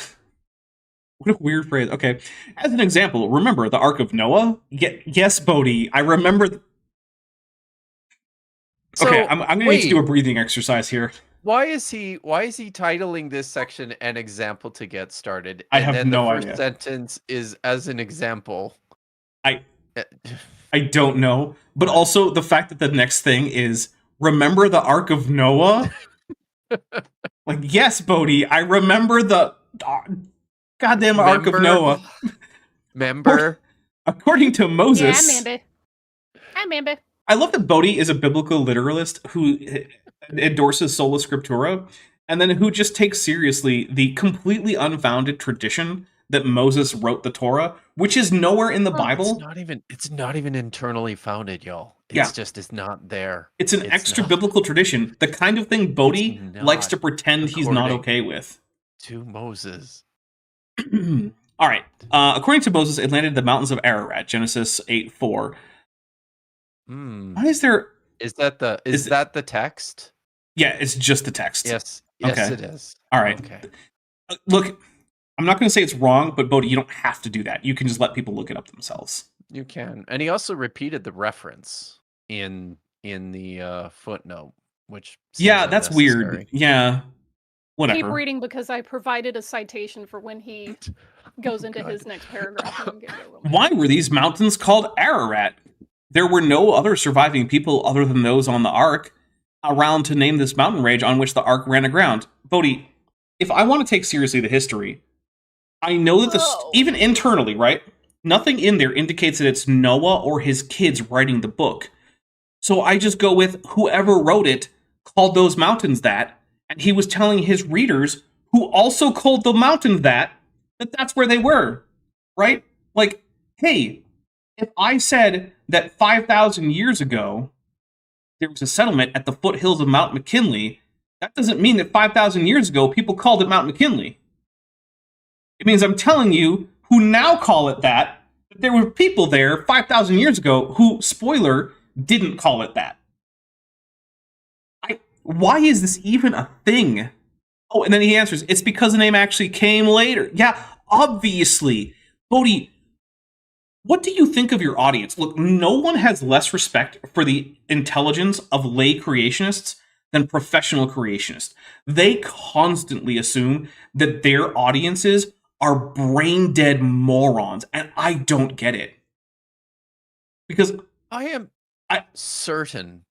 What a weird phrase. Okay. As an example, remember the Ark of Noah? Yes, Bodhi. I remember. Okay, I'm going to need to do a breathing exercise here. Why is he titling this section an example to get started? I have no idea. The first sentence is as an example. I I don't know. But also the fact that the next thing is, remember the Ark of Noah? Like, yes, Bodie, I remember the goddamn Ark of Noah. Member. According to Moses... Yeah, I'm Amber. I love that Bodie is a biblical literalist who endorses sola scriptura, and then who just takes seriously the completely unfounded tradition that Moses wrote the Torah, which is nowhere in the Bible. It's not even internally founded, y'all. It's not there. It's an extra biblical tradition, the kind of thing Bodie likes to pretend he's not okay with. To Moses. All right. According to Moses, it landed in the mountains of Ararat, Genesis 8:4. Why is there... Is that the text? Yeah, it's just the text. Yes, okay. It is. All right. Okay. Look, I'm not going to say it's wrong, but Bodie, you don't have to do that. You can just let people look it up themselves. You can. And he also repeated the reference in the footnote, which that's weird. Yeah. Whatever. Keep reading because I provided a citation for when he goes into his next paragraph. Why were these mountains called Ararat? There were no other surviving people other than those on the Ark around to name this mountain range on which the Ark ran aground. Bodie, if I want to take seriously the history, I know that even internally, right? Nothing in there indicates that it's Noah or his kids writing the book. So I just go with whoever wrote it called those mountains that, and he was telling his readers, who also called the mountains that's where they were, right? Like, hey, if I said that 5,000 years ago there was a settlement at the foothills of Mount McKinley, that doesn't mean that 5,000 years ago people called it Mount McKinley. It means I'm telling you, who now call it that there were people there 5,000 years ago who, spoiler, didn't call it that. Why is this even a thing? Oh, and then he answers, it's because the name actually came later. Yeah, obviously. Bodie, what do you think of your audience? Look, no one has less respect for the intelligence of lay creationists than professional creationists. They constantly assume that their audiences are brain-dead morons, and I don't get it. Because I am certain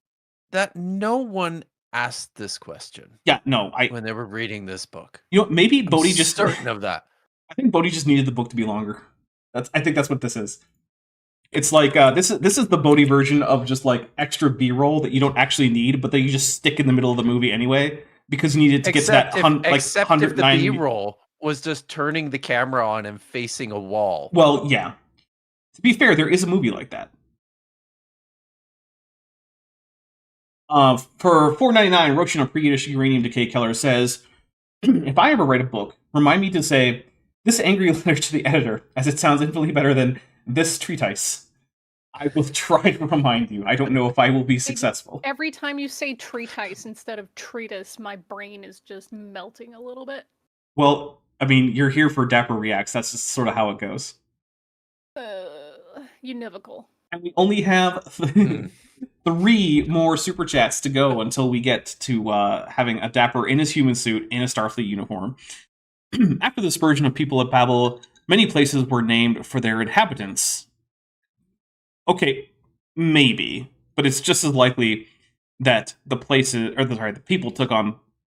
that no one asked this question. Yeah, no, when they were reading this book. You know, maybe Bodie just certain of that. I think Bodie just needed the book to be longer. I think that's what this is. It's like this is the Bodie version of just like extra B-roll that you don't actually need, but that you just stick in the middle of the movie anyway because you needed to get to that except if the B-roll was just turning the camera on and facing a wall. Well, yeah. To be fair, there is a movie like that. For $4.99, Roshan, a pre-Yiddish uranium decay killer, says, if I ever write a book, remind me to say, this angry letter to the editor, as it sounds infinitely better than this treatise. I will try to remind you. I don't know if I will be successful. Every time you say treatise instead of treatise, my brain is just melting a little bit. Well, I mean, you're here for Dapper Reacts. That's just sort of how it goes. Univocal. And we only have 3 more super chats to go until we get to having a Dapper in his human suit in a Starfleet uniform. After the dispersion of people at Babel, many places were named for their inhabitants. Okay, maybe, but it's just as likely that the people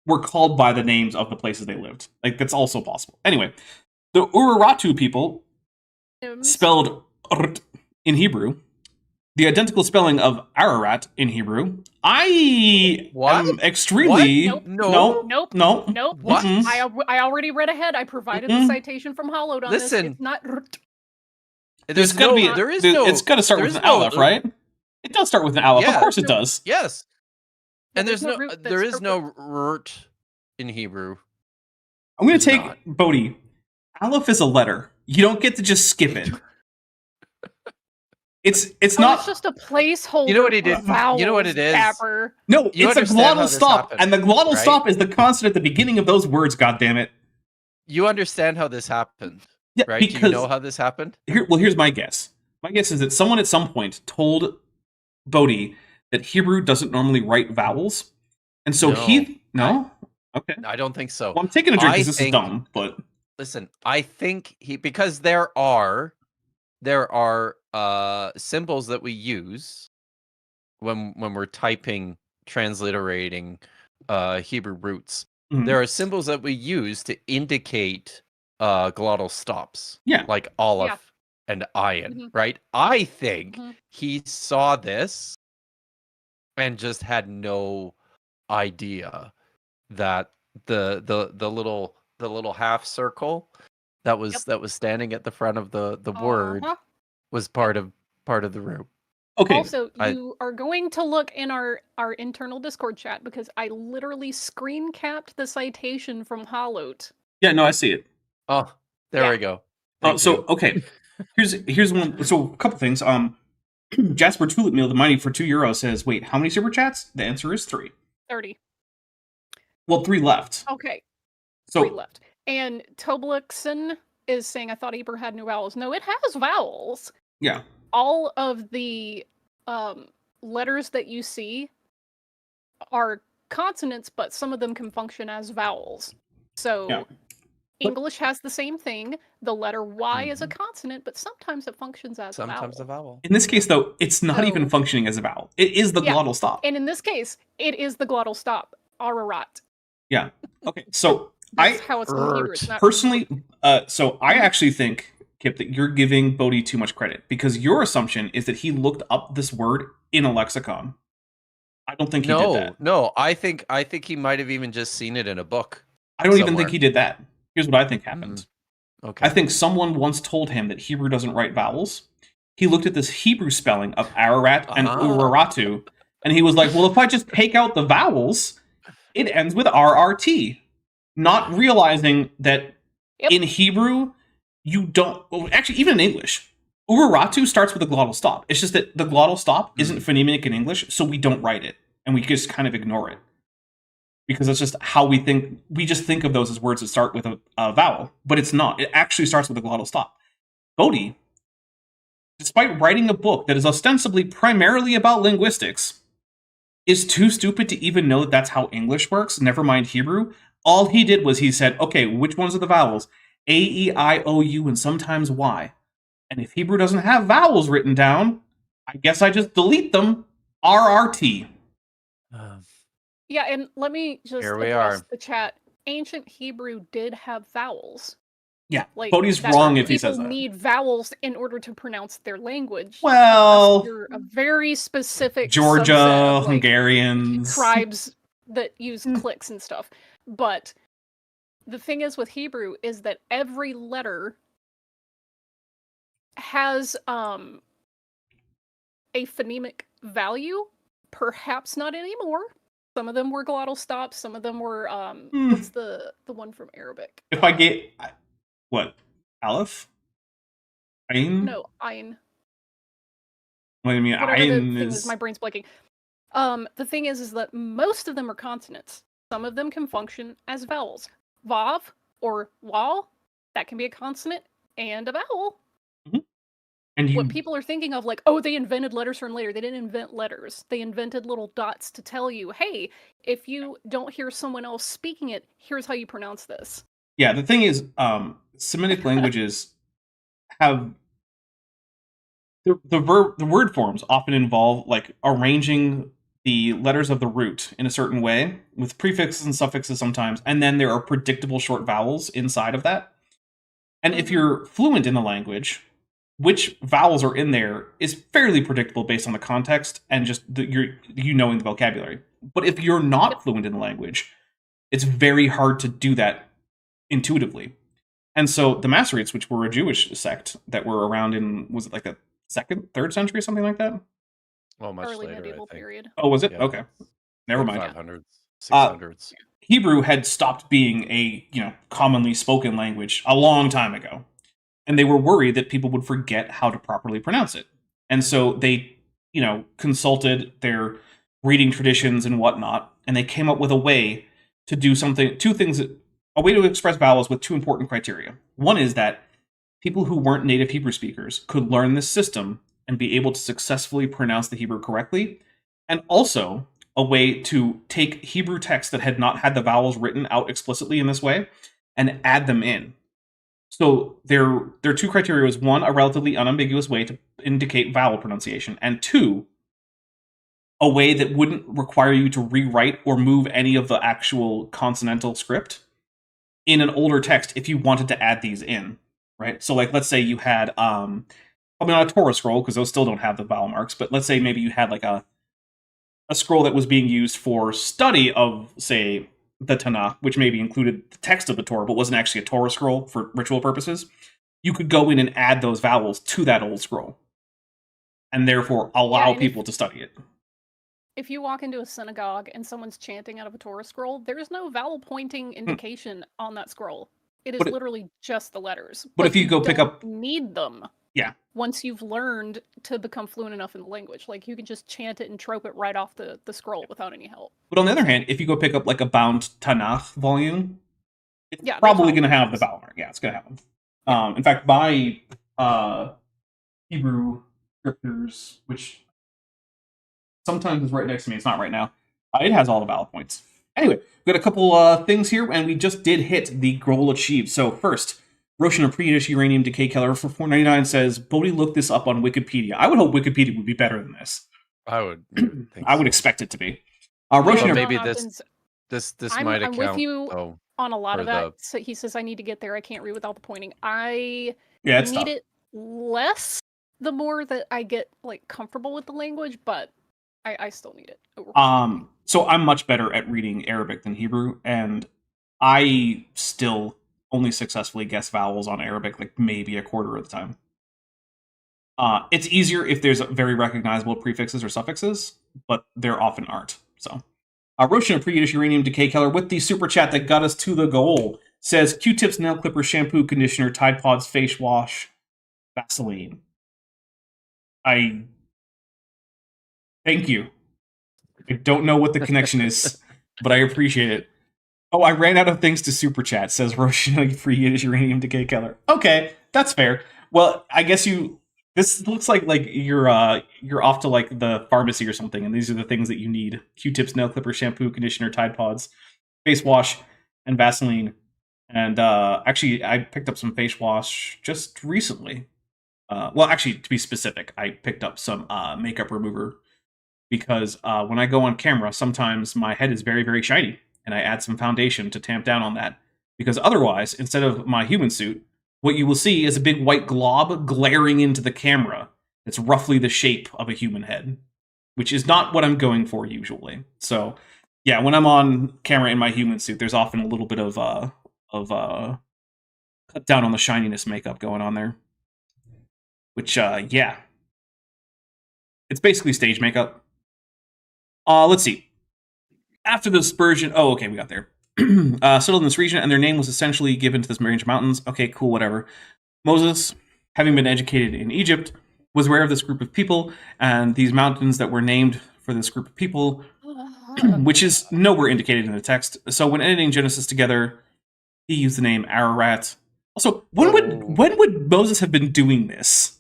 were called by the names of the places they lived. Like, that's also possible. Anyway, the Urartu people, spelled in Hebrew, the identical spelling of Ararat in Hebrew. I am extremely... Nope. No. What? I already read ahead. I provided the citation from Hollowed on this. It's not... It's got to start with an aleph, right? It does start with an aleph. Yeah, of course it does. Yes. And there is no root in Hebrew. I'm going to take Bodie. Aleph is a letter. You don't get to just skip it. It's not. It's just a placeholder. You know what it is. Vowels, you know what it is. Dapper. No, it's a glottal stop, and the glottal stop is the consonant at the beginning of those words. God damn it! You understand how this happened, right? Because, do you know how this happened? Here's my guess. My guess is that someone at some point told Bodie that Hebrew doesn't normally write vowels, and so okay. I don't think so. Well, I'm taking a drink because this is dumb, but listen, I think because there are there are symbols that we use when we're typing, transliterating Hebrew roots. Mhm. There are symbols that we use to indicate glottal stops. Yeah. Like Aleph Yeah. and Ayin, Mhm. right? I think Mhm. he saw this and just had no idea that the little half circle that was standing at the front of the word Uh-huh. was part of the root. Okay. Also, I- you are going to look in our internal Discord chat because I literally screen capped the citation from Hollowt. Yeah, no, I see it. Oh, there Yeah. we go. Thank So you. okay, here's one. So a couple things. Jasper Tulip Meal, the mining for €2 says, "Wait, how many super chats?" The answer is 3. 30. Well, 3 left. Okay, 3 So left. And Toblixon is saying, I thought Hebrew had no vowels. No, it has vowels. yeah, All of the letters that you see are consonants, but some of them can function as vowels. So Yeah. English has the same thing. The letter Y is a Mhm. consonant, but sometimes it functions as a Sometimes a vowel. vowel. in this case, though, it's not even So- functioning as a vowel. It is the Yeah. glottal stop. And in this case, it is the glottal stop. Ararat. Yeah. Okay. So That's I how it's in Hebrew. It's not personally, so I actually think, Kip, that you're giving Bodie too much credit because your assumption is that he looked up this word in a lexicon. I don't think he did that. No. I think he might have even just seen it in a book. I don't even somewhere. think he did that. Here's what I think happened. Okay. I think someone once told him that Hebrew doesn't write vowels. He looked at this Hebrew spelling of Ararat and Uraratu, and he was like, well, if I just take out the vowels, it ends with RRT. Not realizing that Yep. in Hebrew, you don't... Well, actually, even in English, Uraratu starts with a glottal stop. It's just that the glottal stop isn't phonemic in English, so we don't write it, and we just kind of ignore it. Because that's just how we think. We just think of those as words that start with a vowel, but it's not. It actually starts with a glottal stop. Bodie, despite writing a book that is ostensibly primarily about linguistics, is too stupid to even know that that's how English works, never mind Hebrew. All he did was he said, okay, which ones are the vowels? A, E, I, O, U, and sometimes Y. And if Hebrew doesn't have vowels written down, I guess I just delete them. RRT. Yeah, and let me just Here we address are. the chat. Ancient Hebrew did have vowels. Yeah, Like, Bodie's that wrong if he says people that. need vowels in order to pronounce their language. Well, unless you're a very specific Georgia, subset of, like, Hungarians. tribes that use clicks and stuff. But the thing is with Hebrew is that every letter has a phonemic value. Perhaps not anymore. Some of them were glottal stops. Some of them were what's the one from Arabic? If I get what? Aleph? Ain? No, Ain. What do you mean? Whatever the Ain thing is is, my brain's blanking. The thing is that most of them are consonants. Some of them can function as vowels. Vav or wal, that can be a consonant and a vowel. and you What people are thinking of, like, oh, they invented letters from later. They didn't invent letters. They invented little dots to tell you, hey, if you don't hear someone else speaking it, here's how you pronounce this. Yeah, the thing is, Semitic languages have the word forms often involve like arranging the letters of the root in a certain way with prefixes and suffixes sometimes, and then there are predictable short vowels inside of that. And if you're fluent in the language, which vowels are in there is fairly predictable based on the context and just you knowing the vocabulary. But if you're not fluent in the language, it's very hard to do that intuitively. And so the Masoretes, which were a Jewish sect that were around in, was it like the 2nd, 3rd century, something like that? Well, much Early later, medieval I think. period. Oh, was it? Yeah. Okay. Never mind. 500s, 600s. Hebrew had stopped being a, commonly spoken language a long time ago. And they were worried that people would forget how to properly pronounce it. And so they, consulted their reading traditions and whatnot, and they came up with a way to do a way to express vowels with 2 important criteria. One is that people who weren't native Hebrew speakers could learn this system and be able to successfully pronounce the Hebrew correctly, and also a way to take Hebrew texts that had not had the vowels written out explicitly in this way and add them in. So there are two criteria: is one, a relatively unambiguous way to indicate vowel pronunciation, and two, a way that wouldn't require you to rewrite or move any of the actual consonantal script in an older text if you wanted to add these in, right? So like, let's say you had, probably not a Torah scroll, because those still don't have the vowel marks, but let's say maybe you had like a scroll that was being used for study of, say, the Tanakh, which maybe included the text of the Torah, but wasn't actually a Torah scroll for ritual purposes. You could go in and add those vowels to that old scroll, and therefore allow people to study it. If you walk into a synagogue and someone's chanting out of a Torah scroll, there is no vowel pointing indication on that scroll. It is literally just the letters. But if you go pick up, need them. Yeah. Once you've learned to become fluent enough in the language, like you can just chant it and trope it right off the scroll without any help. But on the other hand, if you go pick up like a bound Tanakh volume, it's probably going to have the vowel mark. Yeah, it's going to have them. Yeah. In fact, my Hebrew scriptures, which sometimes is right next to me, it's not right now. It has all the vowel points. Anyway, we got a couple things here, and we just did hit the goal achieved. So first, Roshan, a pre-Yiddish uranium decay killer for $4.99 says, Bodie looked this up on Wikipedia. I would hope Wikipedia would be better than this. I would think I would expect it to be. Roshan, maybe this might account. I'm with you on a lot of that. So he says, I need to get there. I can't read without the pointing. I need it less the more that I get like comfortable with the language, but I still need it. So I'm much better at reading Arabic than Hebrew, and I still only successfully guess vowels on Arabic like maybe a quarter of the time. It's easier if there's very recognizable prefixes or suffixes, but there often aren't. So, Roshan, a pre-Yiddish uranium decay killer with the super chat that got us to the goal, says Q-tips, nail clippers, shampoo, conditioner, Tide Pods, face wash, Vaseline. Thank you. I don't know what the connection is, but I appreciate it. Oh, I ran out of things to super chat, says Roshan, free Yiddish uranium decay killer. Okay, that's fair. Well, I guess this looks like you're off to like the pharmacy or something, and these are the things that you need: Q-tips, nail clippers, shampoo, conditioner, Tide Pods, face wash, and Vaseline. And actually, I picked up some face wash just recently. Well, actually, to be specific, I picked up some makeup remover because when I go on camera, sometimes my head is very, very shiny, and I add some foundation to tamp down on that. Because otherwise, instead of my human suit, what you will see is a big white glob glaring into the camera that's roughly the shape of a human head, which is not what I'm going for usually. So, yeah, when I'm on camera in my human suit, there's often a little bit of cut down on the shininess makeup going on there. Which, yeah. It's basically stage makeup. Let's see. After the dispersion... Oh, okay, we got there. Settled in this region, and their name was essentially given to the Range Mountains. Okay, cool, whatever. Moses, having been educated in Egypt, was aware of this group of people, and these mountains that were named for this group of people, which is nowhere indicated in the text. So when editing Genesis together, he used the name Ararat. Also, when would Moses have been doing this?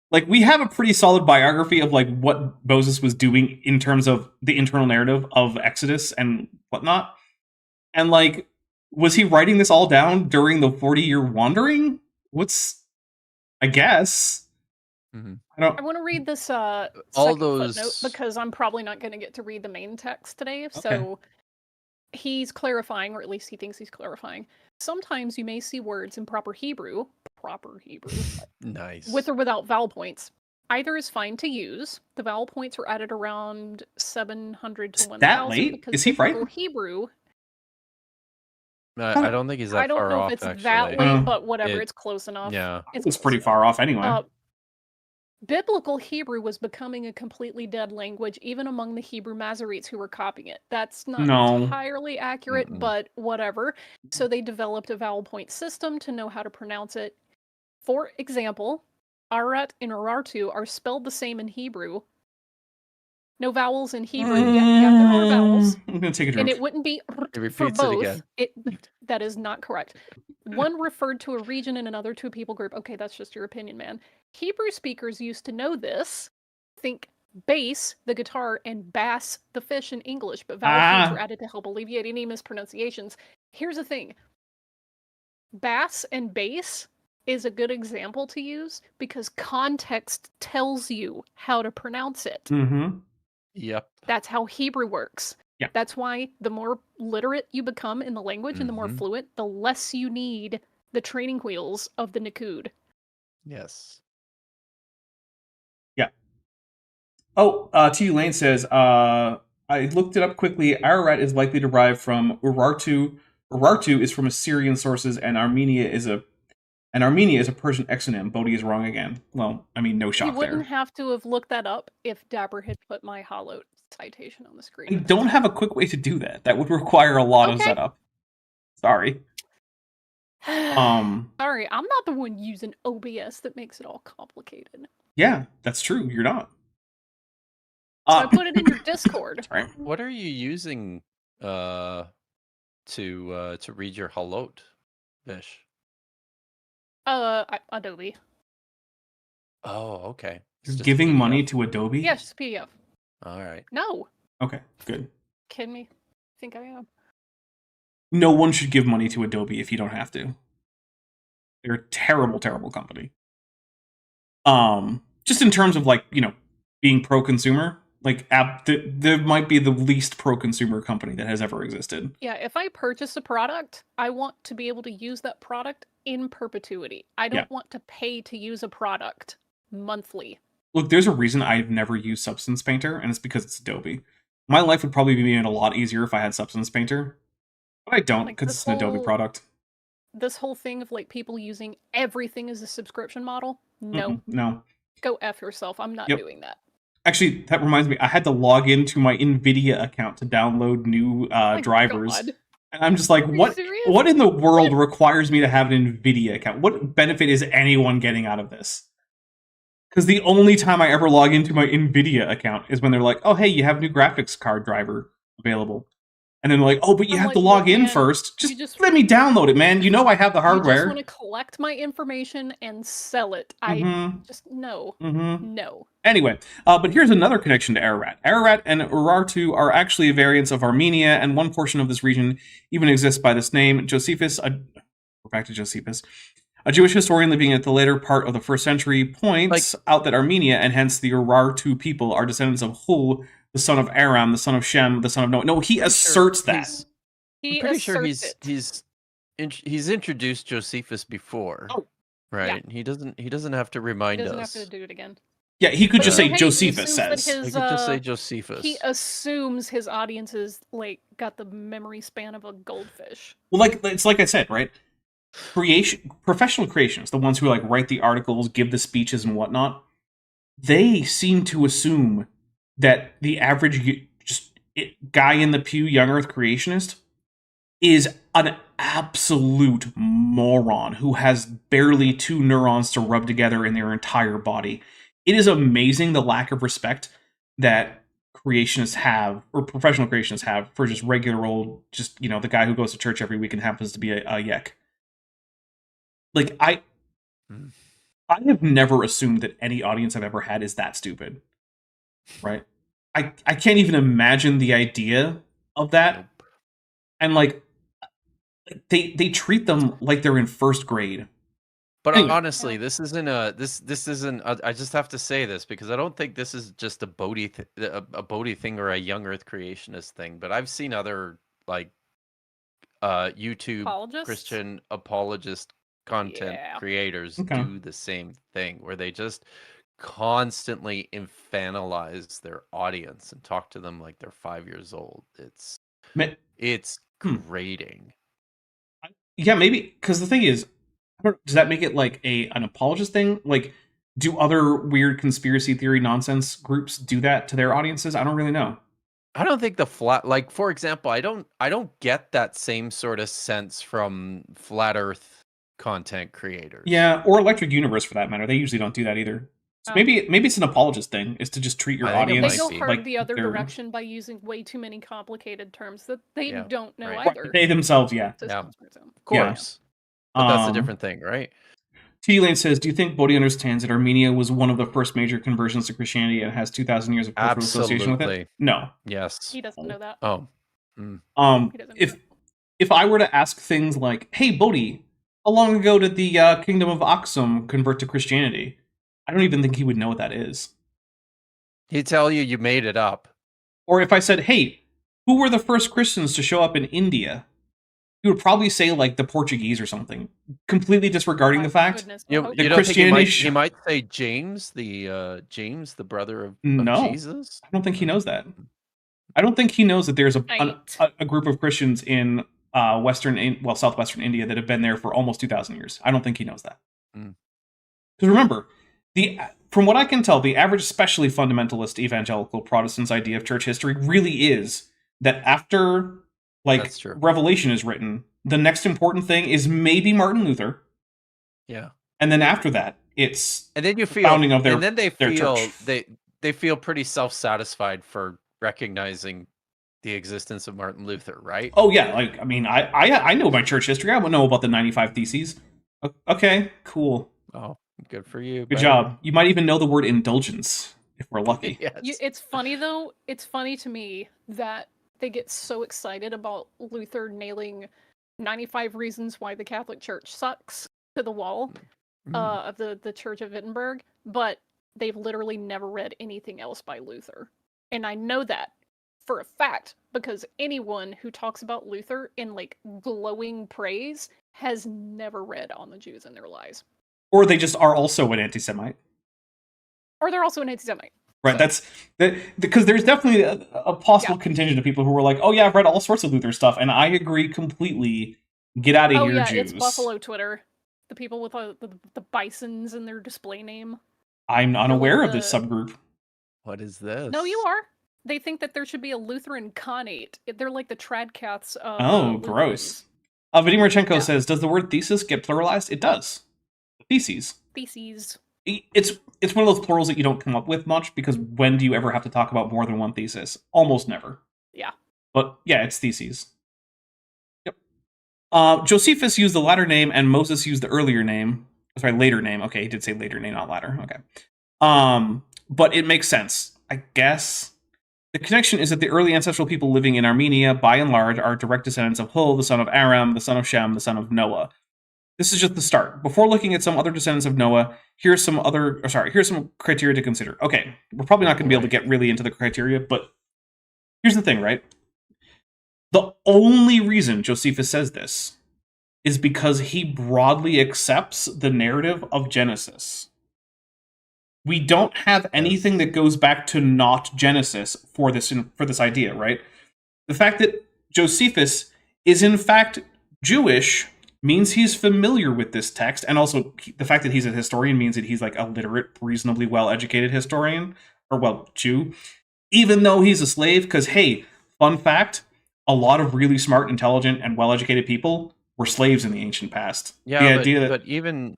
Like, we have a pretty solid biography of, like, what Moses was doing in terms of the internal narrative of Exodus and whatnot. And, like, was he writing this all down during the 40-year wandering? I guess. Mm-hmm. I want to read this second footnote because I'm probably not going to get to read the main text today. Okay. So he's clarifying, or at least he thinks he's clarifying. Sometimes you may see words in proper Hebrew, nice, with or without vowel points. Either is fine to use. The vowel points are added around 700 to 1,000. That late? Is he right? Hebrew. I don't think he's that far off. I don't know if it's that late, but whatever, it's close enough. Yeah, it's pretty far off anyway. Biblical Hebrew was becoming a completely dead language, even among the Hebrew Masoretes who were copying it. That's not entirely accurate, but whatever. So they developed a vowel point system to know how to pronounce it. For example, Arat and Arartu are spelled the same in Hebrew. No vowels in Hebrew, yet there are vowels. I'm going to take a drink. And it wouldn't be for both. That is not correct. One referred to a region and another to a people group. Okay, that's just your opinion, man. Hebrew speakers used to know this. Think bass, the guitar, and bass, the fish in English, but vowel points were added to help alleviate any mispronunciations. Here's the thing. Bass and bass is a good example to use because context tells you how to pronounce it. Mm-hmm. Yep. That's how Hebrew works. Yeah. That's why the more literate you become in the language and the more Mhm. fluent, the less you need the training wheels of the Nakud. Yes. Oh, T. Lane says, I looked it up quickly. Ararat is likely derived from Urartu. Urartu is from Assyrian sources, and Armenia is a Persian exonym. Bodhi is wrong again. Well, I mean, no He shock wouldn't there. have to have looked that up if Dapper had put my hollow citation on the I screen. don't have a quick way to do that. That would require a lot of Okay. setup. Sorry. Sorry, I'm not the one using OBS that makes it all complicated. Yeah, that's true. You're not. So I put it in your Discord. Right. What are you using to read your halot, Vish? Adobe. Oh, okay. You're It's just a giving money PDF? to Adobe? Yeah, it's just a PDF. All right. No, Okay, good. kidding me? Think I am. No one should give money to Adobe if you don't have to. They're a terrible, terrible company. Just in terms of like, being pro-consumer, like there might be the least pro-consumer company that has ever existed. Yeah, if I purchase a product, I want to be able to use that product in perpetuity. I don't want to pay to use a product monthly. Look, there's a reason I've never used Substance Painter, and it's because it's Adobe. My life would probably be made a lot easier if I had Substance Painter, but I don't Like, because this it's an Adobe whole- product. This whole thing of like people using everything as a subscription model, no. Mm-mm, no. Go F yourself. I'm not Yep. doing that. Actually, that reminds me, I had to log into my NVIDIA account to download new My drivers. God. And I'm just like, Are you what serious? What in the world requires me to have an NVIDIA account? What benefit is anyone getting out of this? Because the only time I ever log into my NVIDIA account is when they're like, oh, hey, you have a new graphics card driver available. And then they're like, oh, but you I'm have like, to log look, in man, first. you Just, just- let me download it, man. You know I have the You just hardware. want to collect my information and sell it. I Mhm, just no. mhm. No. Anyway, but here's another connection to Ararat. Ararat and Urartu are actually variants of Armenia, and one portion of this region even exists by this name. Josephus, we're back to Josephus, a Jewish historian living at the later part of the 1st century, points out that Armenia, and hence the Urartu people, are descendants of Hul, the son of Aram, the son of Shem, the son of Noah. No, he asserts that. He I'm pretty sure asserts it. he's introduced Josephus before. Oh. Right. He doesn't have to He remind doesn't us. have to do it again. Yeah, he could just So, say hey, he Josephus assumes that says. He his, could just say Josephus. He assumes his audience is like got the memory span of a goldfish. Well, it's like I said, right? Professional creationists, the ones who like write the articles, give the speeches and whatnot, they seem to assume that the average guy in the pew, young Earth creationist, is an absolute moron who has barely 2 neurons to rub together in their entire body. It is amazing the lack of respect that creationists have, or professional creationists have, for just regular old, the guy who goes to church every week and happens to be a yek. Like, I have never assumed that any audience I've ever had is that stupid. Right? I can't even imagine the idea of that. Nope. And like they treat them like they're in 1st grade. But Anyway. honestly, this isn't this isn't. I just have to say this because I don't think this is just a Bodie thing or a young Earth creationist thing. But I've seen other like YouTube Apologists? Christian apologist content Yeah. creators Okay. do the same thing where they just constantly infantilize their audience and talk to them like they're 5 years old. It's grating. Yeah, maybe, because the thing is, does that make it like an apologist thing? Like, do other weird conspiracy theory nonsense groups do that to their audiences? I don't really know. I don't think like for example, I don't get that same sort of sense from flat Earth content creators. Yeah, or Electric Universe for that matter. They usually don't do that either. So Oh. maybe it's an apologist thing, is to just treat your I think it audience They go might be. hard like the other they're- direction by using way too many complicated terms that they Yeah, don't know right. either. They themselves, yeah. Systems for them. Of course. But that's a different thing, right? T-Lane says, do you think Bodhi understands that Armenia was one of the first major conversions to Christianity and has 2,000 years of cultural association with it? Absolutely. No. Yes. He doesn't know that. Oh. He doesn't know that. If I were to ask things like, hey, Bodhi, How long ago did the Kingdom of Aksum convert to Christianity? I don't even think he would know what that is. He'd tell you made it up. Or if I said, hey, who were the first Christians to show up in India? He would probably say, like, the Portuguese or something, completely disregarding the fact. Goodness, You I hope don't think Christianity he might say James, the brother of No. Jesus? I don't think he knows that. I don't think he knows that there's a group of Christians in southwestern India that have been there for almost 2,000 years. I don't think he knows that. Because remember, from what I can tell, the average, especially fundamentalist evangelical Protestant's idea of church history really is that after Revelation is written, the next important thing is maybe Martin Luther. Yeah. And then after that, it's and then you feel founding of their, and then they their feel church. they feel pretty self-satisfied for recognizing the existence of Martin Luther, right? Oh yeah, like I mean, I know my church history. I would know about the 95 Theses. Okay, cool. Oh, good for you. Good job. You might even know the word indulgence if we're lucky. Yes. It's funny though. It's funny to me that they get so excited about Luther nailing 95 reasons why the Catholic Church sucks to the wall of the Church of Wittenberg, but they've literally never read anything else by Luther. And I know that for a fact because anyone who talks about Luther in like glowing praise has never read On the Jews and Their Lies. Or they just are also an anti-Semite. Or they're also an anti-Semite. Right, so. Because there's definitely a possible contingent of people who were like, oh yeah, I've read all sorts of Luther stuff, and I agree completely. Get out of here, yeah, Jews. It's Buffalo Twitter. The people with the bisons in their display name. I'm unaware of this subgroup. What is this? No, you are. They think that there should be a Lutheran Khanate. They're like the Tradcats of Oh, gross. Vidimarchenko says, does the word thesis get pluralized? It does. Theses. Theses. It's one of those plurals that you don't come up with much, because when do you ever have to talk about more than one thesis? Almost never. Yeah. But yeah, it's theses. Yep. Josephus used the latter name, and Moses used the earlier name. Sorry, later name. Okay, he did say later name, not latter. Okay. But it makes sense, I guess. The connection is that the early ancestral people living in Armenia, by and large, are direct descendants of Hul, the son of Aram, the son of Shem, the son of Noah. This is just the start. Before looking at some other descendants of Noah, here's some criteria to consider. Okay, we're probably not going to be able to get really into the criteria, but here's the thing, right? The only reason Josephus says this is because he broadly accepts the narrative of Genesis. We don't have anything that goes back to not Genesis for this idea, right? The fact that Josephus is in fact Jewish means he's familiar with this text, and also the fact that he's a historian means that he's like a literate, reasonably well-educated historian, or Jew, even though he's a slave, because hey, fun fact, a lot of really smart, intelligent, and well-educated people were slaves in the ancient past. Yeah, but even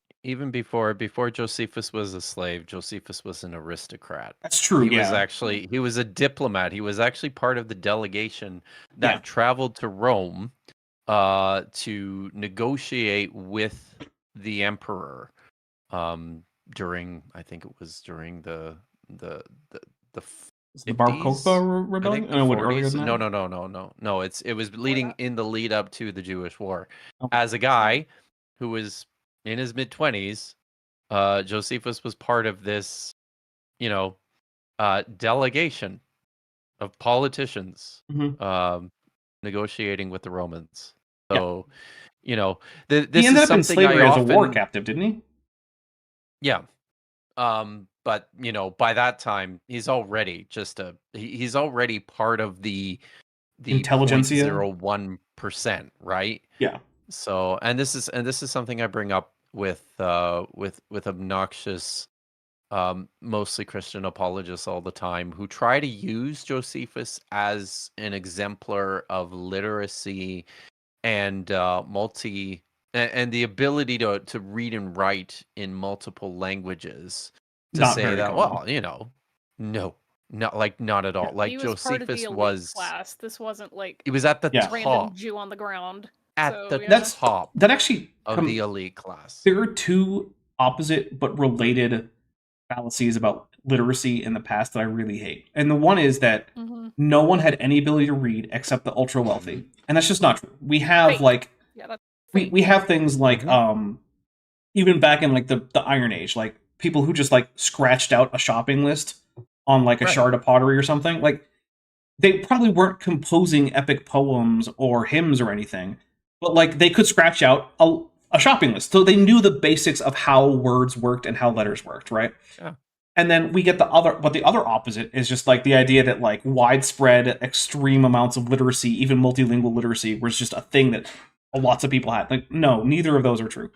before Josephus was a slave, Josephus was an aristocrat. That's true. He was a diplomat. He was actually part of the delegation that traveled to Rome to negotiate with the emperor during the Bar Kokhba rebellion? No. It was in the lead up to the Jewish War. As a guy who was in his mid-20s, Josephus was part of this, delegation of politicians negotiating with the Romans. So, this he ended is up in something slavery as a war captive, didn't he? Yeah. But by that time he's already he's already part of the intelligentsia 0.01%, right? Yeah. So, and this is something I bring up with obnoxious mostly Christian apologists all the time who try to use Josephus as an exemplar of literacy and and the ability to read and write in multiple languages. Not not at all. Like he was Josephus part of the elite class. This wasn't like he was at the top, random Jew on the ground. Top of the elite class. There are two opposite but related fallacies about literacy in the past that I really hate. And the one is that no one had any ability to read except the ultra wealthy. And that's just not true. We have we have things like even back in like the Iron Age, like people who just like scratched out a shopping list on like a Right. shard of pottery or something. Like they probably weren't composing epic poems or hymns or anything, but like they could scratch out a shopping list, so they knew the basics of how words worked and how letters worked, right? Yeah. And then we get the other opposite is just like the idea that like widespread extreme amounts of literacy, even multilingual literacy, was just a thing that lots of people had. Like, no, neither of those are true.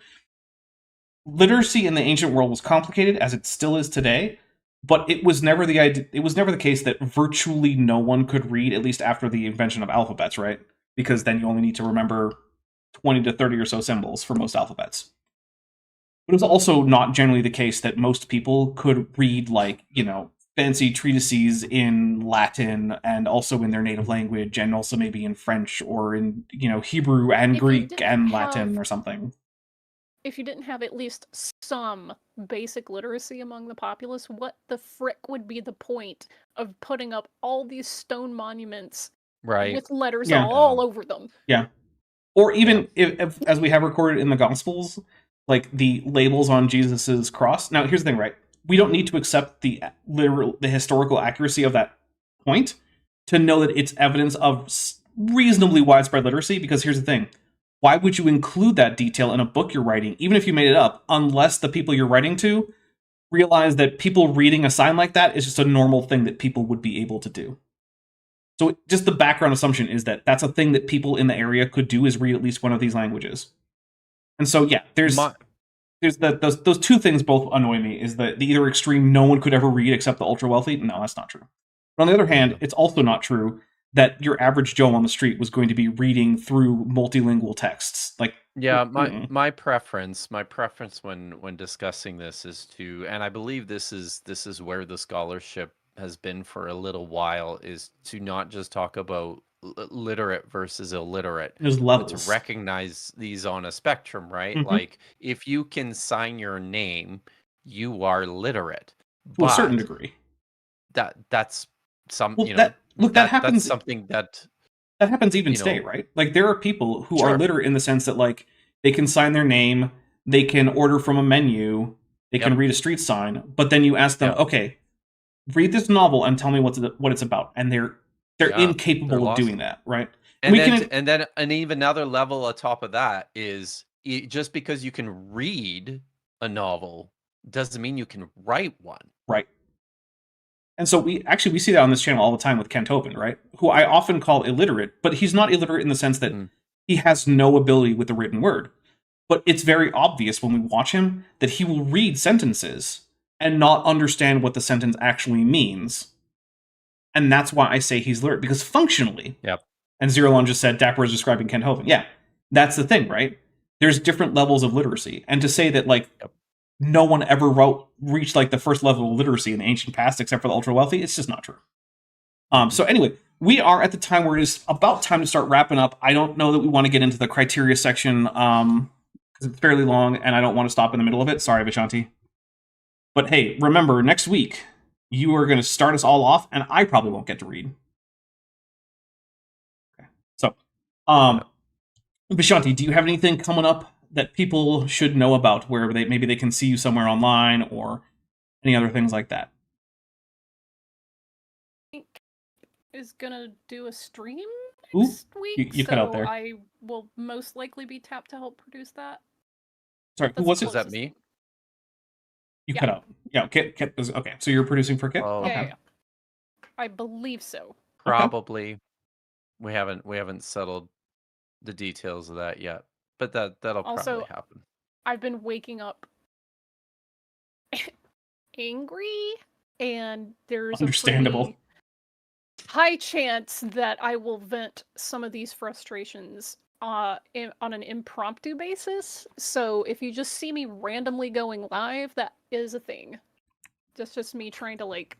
Literacy in the ancient world was complicated, as it still is today, but it was never the case that virtually no one could read, at least after the invention of alphabets, right? Because then you only need to remember 20 to 30 or so symbols for most alphabets. But it was also not generally the case that most people could read, like, fancy treatises in Latin and also in their native language, and also maybe in French or in, Hebrew and If you Greek didn't and have- Latin or something. If you didn't have at least some basic literacy among the populace, what the frick would be the point of putting up all these stone monuments Right. with letters Yeah. all over them? Or even if, as we have recorded in the Gospels, like the labels on Jesus's cross. Now, here's the thing, right? We don't need to accept the historical accuracy of that point to know that it's evidence of reasonably widespread literacy, because here's the thing. Why would you include that detail in a book you're writing, even if you made it up, unless the people you're writing to realize that people reading a sign like that is just a normal thing that people would be able to do? So just the background assumption is that that's a thing that people in the area could do, is read at least one of these languages. And so, yeah, there's those two things both annoy me, is the either extreme no one could ever read except the ultra wealthy. No, that's not true. But on the other hand, it's also not true that your average Joe on the street was going to be reading through multilingual texts. Like, Yeah, my preference when discussing this is to, and I believe this is where the scholarship has been for a little while, is to not just talk about literate versus illiterate, there's but levels. to recognize these on a spectrum, right? Mhm. Like, if you can sign your name, you are literate. To a certain But degree. that's some, Well, you know, that that's happens. something that That happens even you today, know- right? Like, there are people who Sure. are literate in the sense that, like, they can sign their name, they can order from a menu, they can Yep. read a street sign, but then you ask them, Yeah. okay, read this novel and tell me what it's about, and they're Yeah, incapable they're of lost. doing that, right? And we then, can and then an even another level on top of that is, just because you can read a novel doesn't mean you can write one. right. And so we see that on this channel all the time with Kent Hovind, right? Who I often call illiterate, but he's not illiterate in the sense that he has no ability with the written word. But it's very obvious when we watch him that he will read sentences and not understand what the sentence actually means. And that's why I say he's literate, because functionally, Yep. and Zerolon just said Dapper is describing Kent Hovind. Yeah, that's the thing, right? There's different levels of literacy. And to say that, like, no one ever reached like the first level of literacy in the ancient past except for the ultra wealthy, it's just not true. So anyway, we are at the time where it is about time to start wrapping up. I don't know that we want to get into the criteria section because it's fairly long and I don't want to stop in the middle of it. Sorry, Vishanti. But hey, remember, next week you are going to start us all off, and I probably won't get to read. Okay. So, Vishanti, do you have anything coming up that people should know about, where maybe they can see you somewhere online or any other things like that? I think is gonna do a stream Ooh, next week, you so cut out there. I will most likely be tapped to help produce that. Sorry, who That's was the it? Is that closest me? thing. You Yeah. cut out. Yeah, Kit okay. So you're producing for Kit? Oh. Yeah, Okay. yeah. I believe so. Probably. We haven't settled the details of that yet, but that'll Also, probably happen. I've been waking up angry, and there's Understandable. a pretty high chance that I will vent some of these frustrations on an impromptu basis. So if you just see me randomly going live, that is a thing. That's just me trying to, like,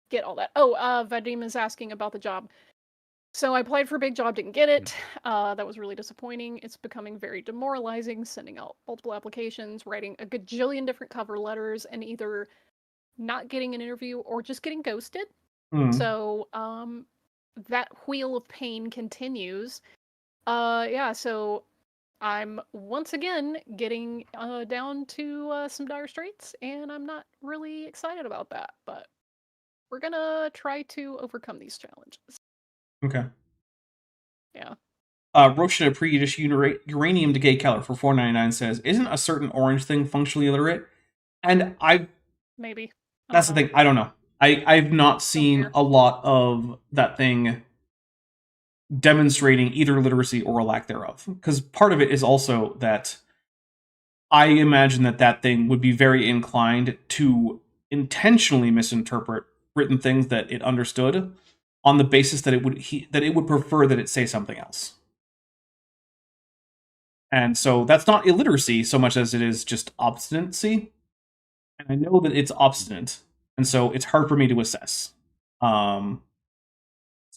get all that. Oh, Vadim is asking about the job. So I applied for a big job, didn't get it. That was really disappointing. It's becoming very demoralizing, sending out multiple applications, writing a gajillion different cover letters, and either not getting an interview or just getting ghosted. So that wheel of pain continues. Yeah, so I'm once again getting down to some dire straits, and I'm not really excited about that, but we're gonna try to overcome these challenges. Okay. Yeah. Roshan Pre-Dish Uranium Decay Keller for $4.99 says, isn't a certain orange thing functionally illiterate? And Maybe. that's the thing, I don't know. I've not seen care. a lot of that thing demonstrating either literacy or a lack thereof. Because part of it is also that I imagine that thing would be very inclined to intentionally misinterpret written things that it understood on the basis that it would prefer that it say something else. And so that's not illiteracy so much as it is just obstinacy. And I know that it's obstinate, and so it's hard for me to assess. So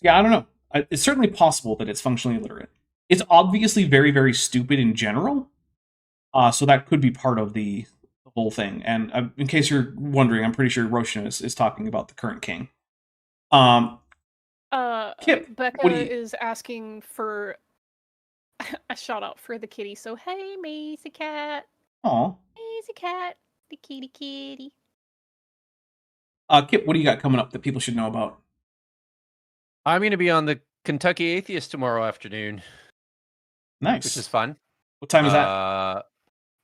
yeah, I don't know. It's certainly possible that it's functionally illiterate. It's obviously very, very stupid in general. So that could be part of the whole thing. And in case you're wondering, I'm pretty sure Roshan is talking about the current king. Kip, Becca is asking for a shout out for the kitty. So hey, Maisie Cat. Aw. Maisie Cat, the kitty. Kip, what do you got coming up that people should know about? I'm going to be on the Kentucky Atheist tomorrow afternoon. Nice. Which is fun. What time is that?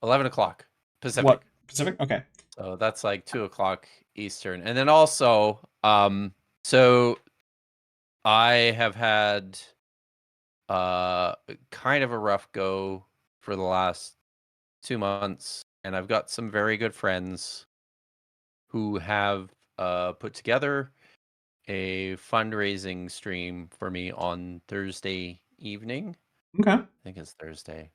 11 o'clock Pacific. What? Pacific? Okay. So that's like 2 o'clock Eastern. And then also, so I have had kind of a rough go for the last 2 months, and I've got some very good friends who have put together a fundraising stream for me on Thursday evening. Okay. I think it's Thursday.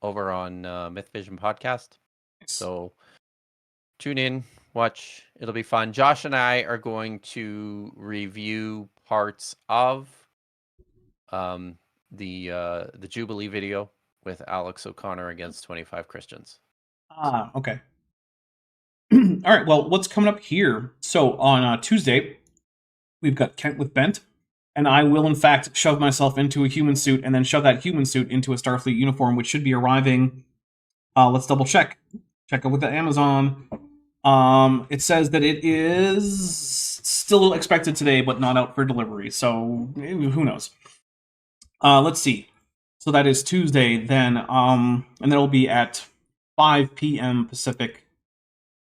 Over on Myth Vision Podcast. So tune in, watch. It'll be fun. Josh and I are going to review parts of the Jubilee video with Alex O'Connor against 25 Christians. Okay. All right, well, what's coming up here? So on Tuesday, we've got Kent with Bent, and I will, in fact, shove myself into a human suit and then shove that human suit into a Starfleet uniform, which should be arriving. Let's double check. Check out with the Amazon. It says that it is still expected today, but not out for delivery. So who knows? Let's see. So that is Tuesday then, and that'll be at 5 p.m. Pacific,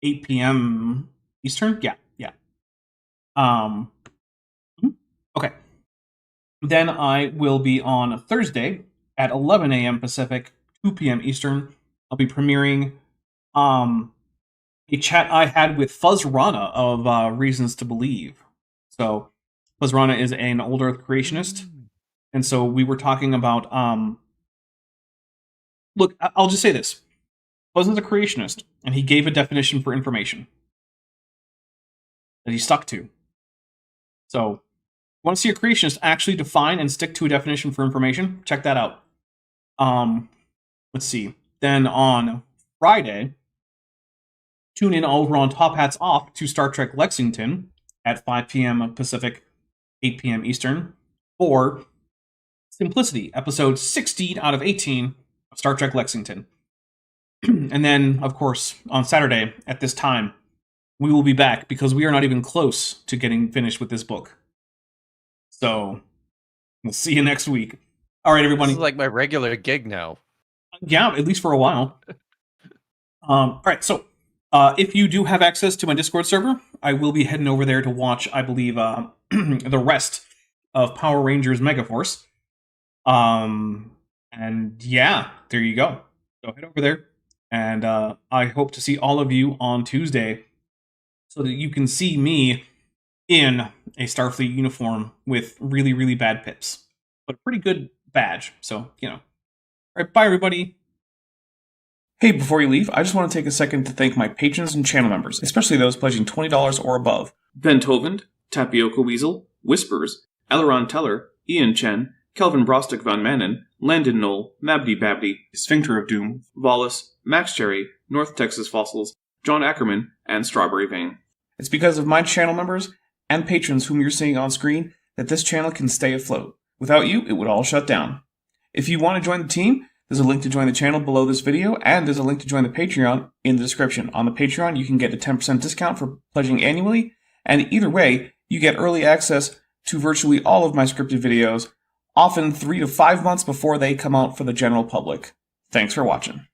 8 p.m. Eastern. Yeah. Okay. Then I will be on Thursday at 11 a.m. Pacific, 2 p.m. Eastern. I'll be premiering a chat I had with Fuzz Rana of Reasons to Believe. So Fuzz Rana is an old Earth creationist, and so we were talking about look, I'll just say this. Fuzz is a creationist, and he gave a definition for information that he stuck to. So want to see a creationist actually define and stick to a definition for information? Check that out. Let's see. Then on Friday, tune in over on Top Hats Off to Star Trek Lexington at 5 p.m. Pacific, 8 p.m. Eastern, for Simplicity, episode 16 out of 18 of Star Trek Lexington. And then, of course, on Saturday at this time, we will be back because we are not even close to getting finished with this book. So, we'll see you next week. All right, everybody. This is like my regular gig now. Yeah, at least for a while. All right, so if you do have access to my Discord server, I will be heading over there to watch, I believe, the rest of Power Rangers Megaforce. And yeah, there you go. So head over there, and I hope to see all of you on Tuesday so that you can see me in a Starfleet uniform with really, really bad pips. But a pretty good badge, so, you know. All right, bye, everybody. Hey, before you leave, I just want to take a second to thank my patrons and channel members, especially those pledging $20 or above. Ben Tovand, Tapioca Weasel, Whispers, Elleron Teller, Ian Chen, Kelvin Brostick Van Manen, Landon Knoll, Mabdy Babdy, Sphincter of Doom, Wallace, Max Cherry, North Texas Fossils, John Ackerman, and Strawberry Vein. It's because of my channel members and patrons whom you're seeing on screen that this channel can stay afloat. Without you, it would all shut down. If you want to join the team, There's a link to join the channel below this video, and there's a link to join the Patreon in the description. On the Patreon, you can get a 10% discount for pledging annually, and either way, you get early access to virtually all of my scripted videos, often 3 to 5 months before they come out for the general public. Thanks for watching.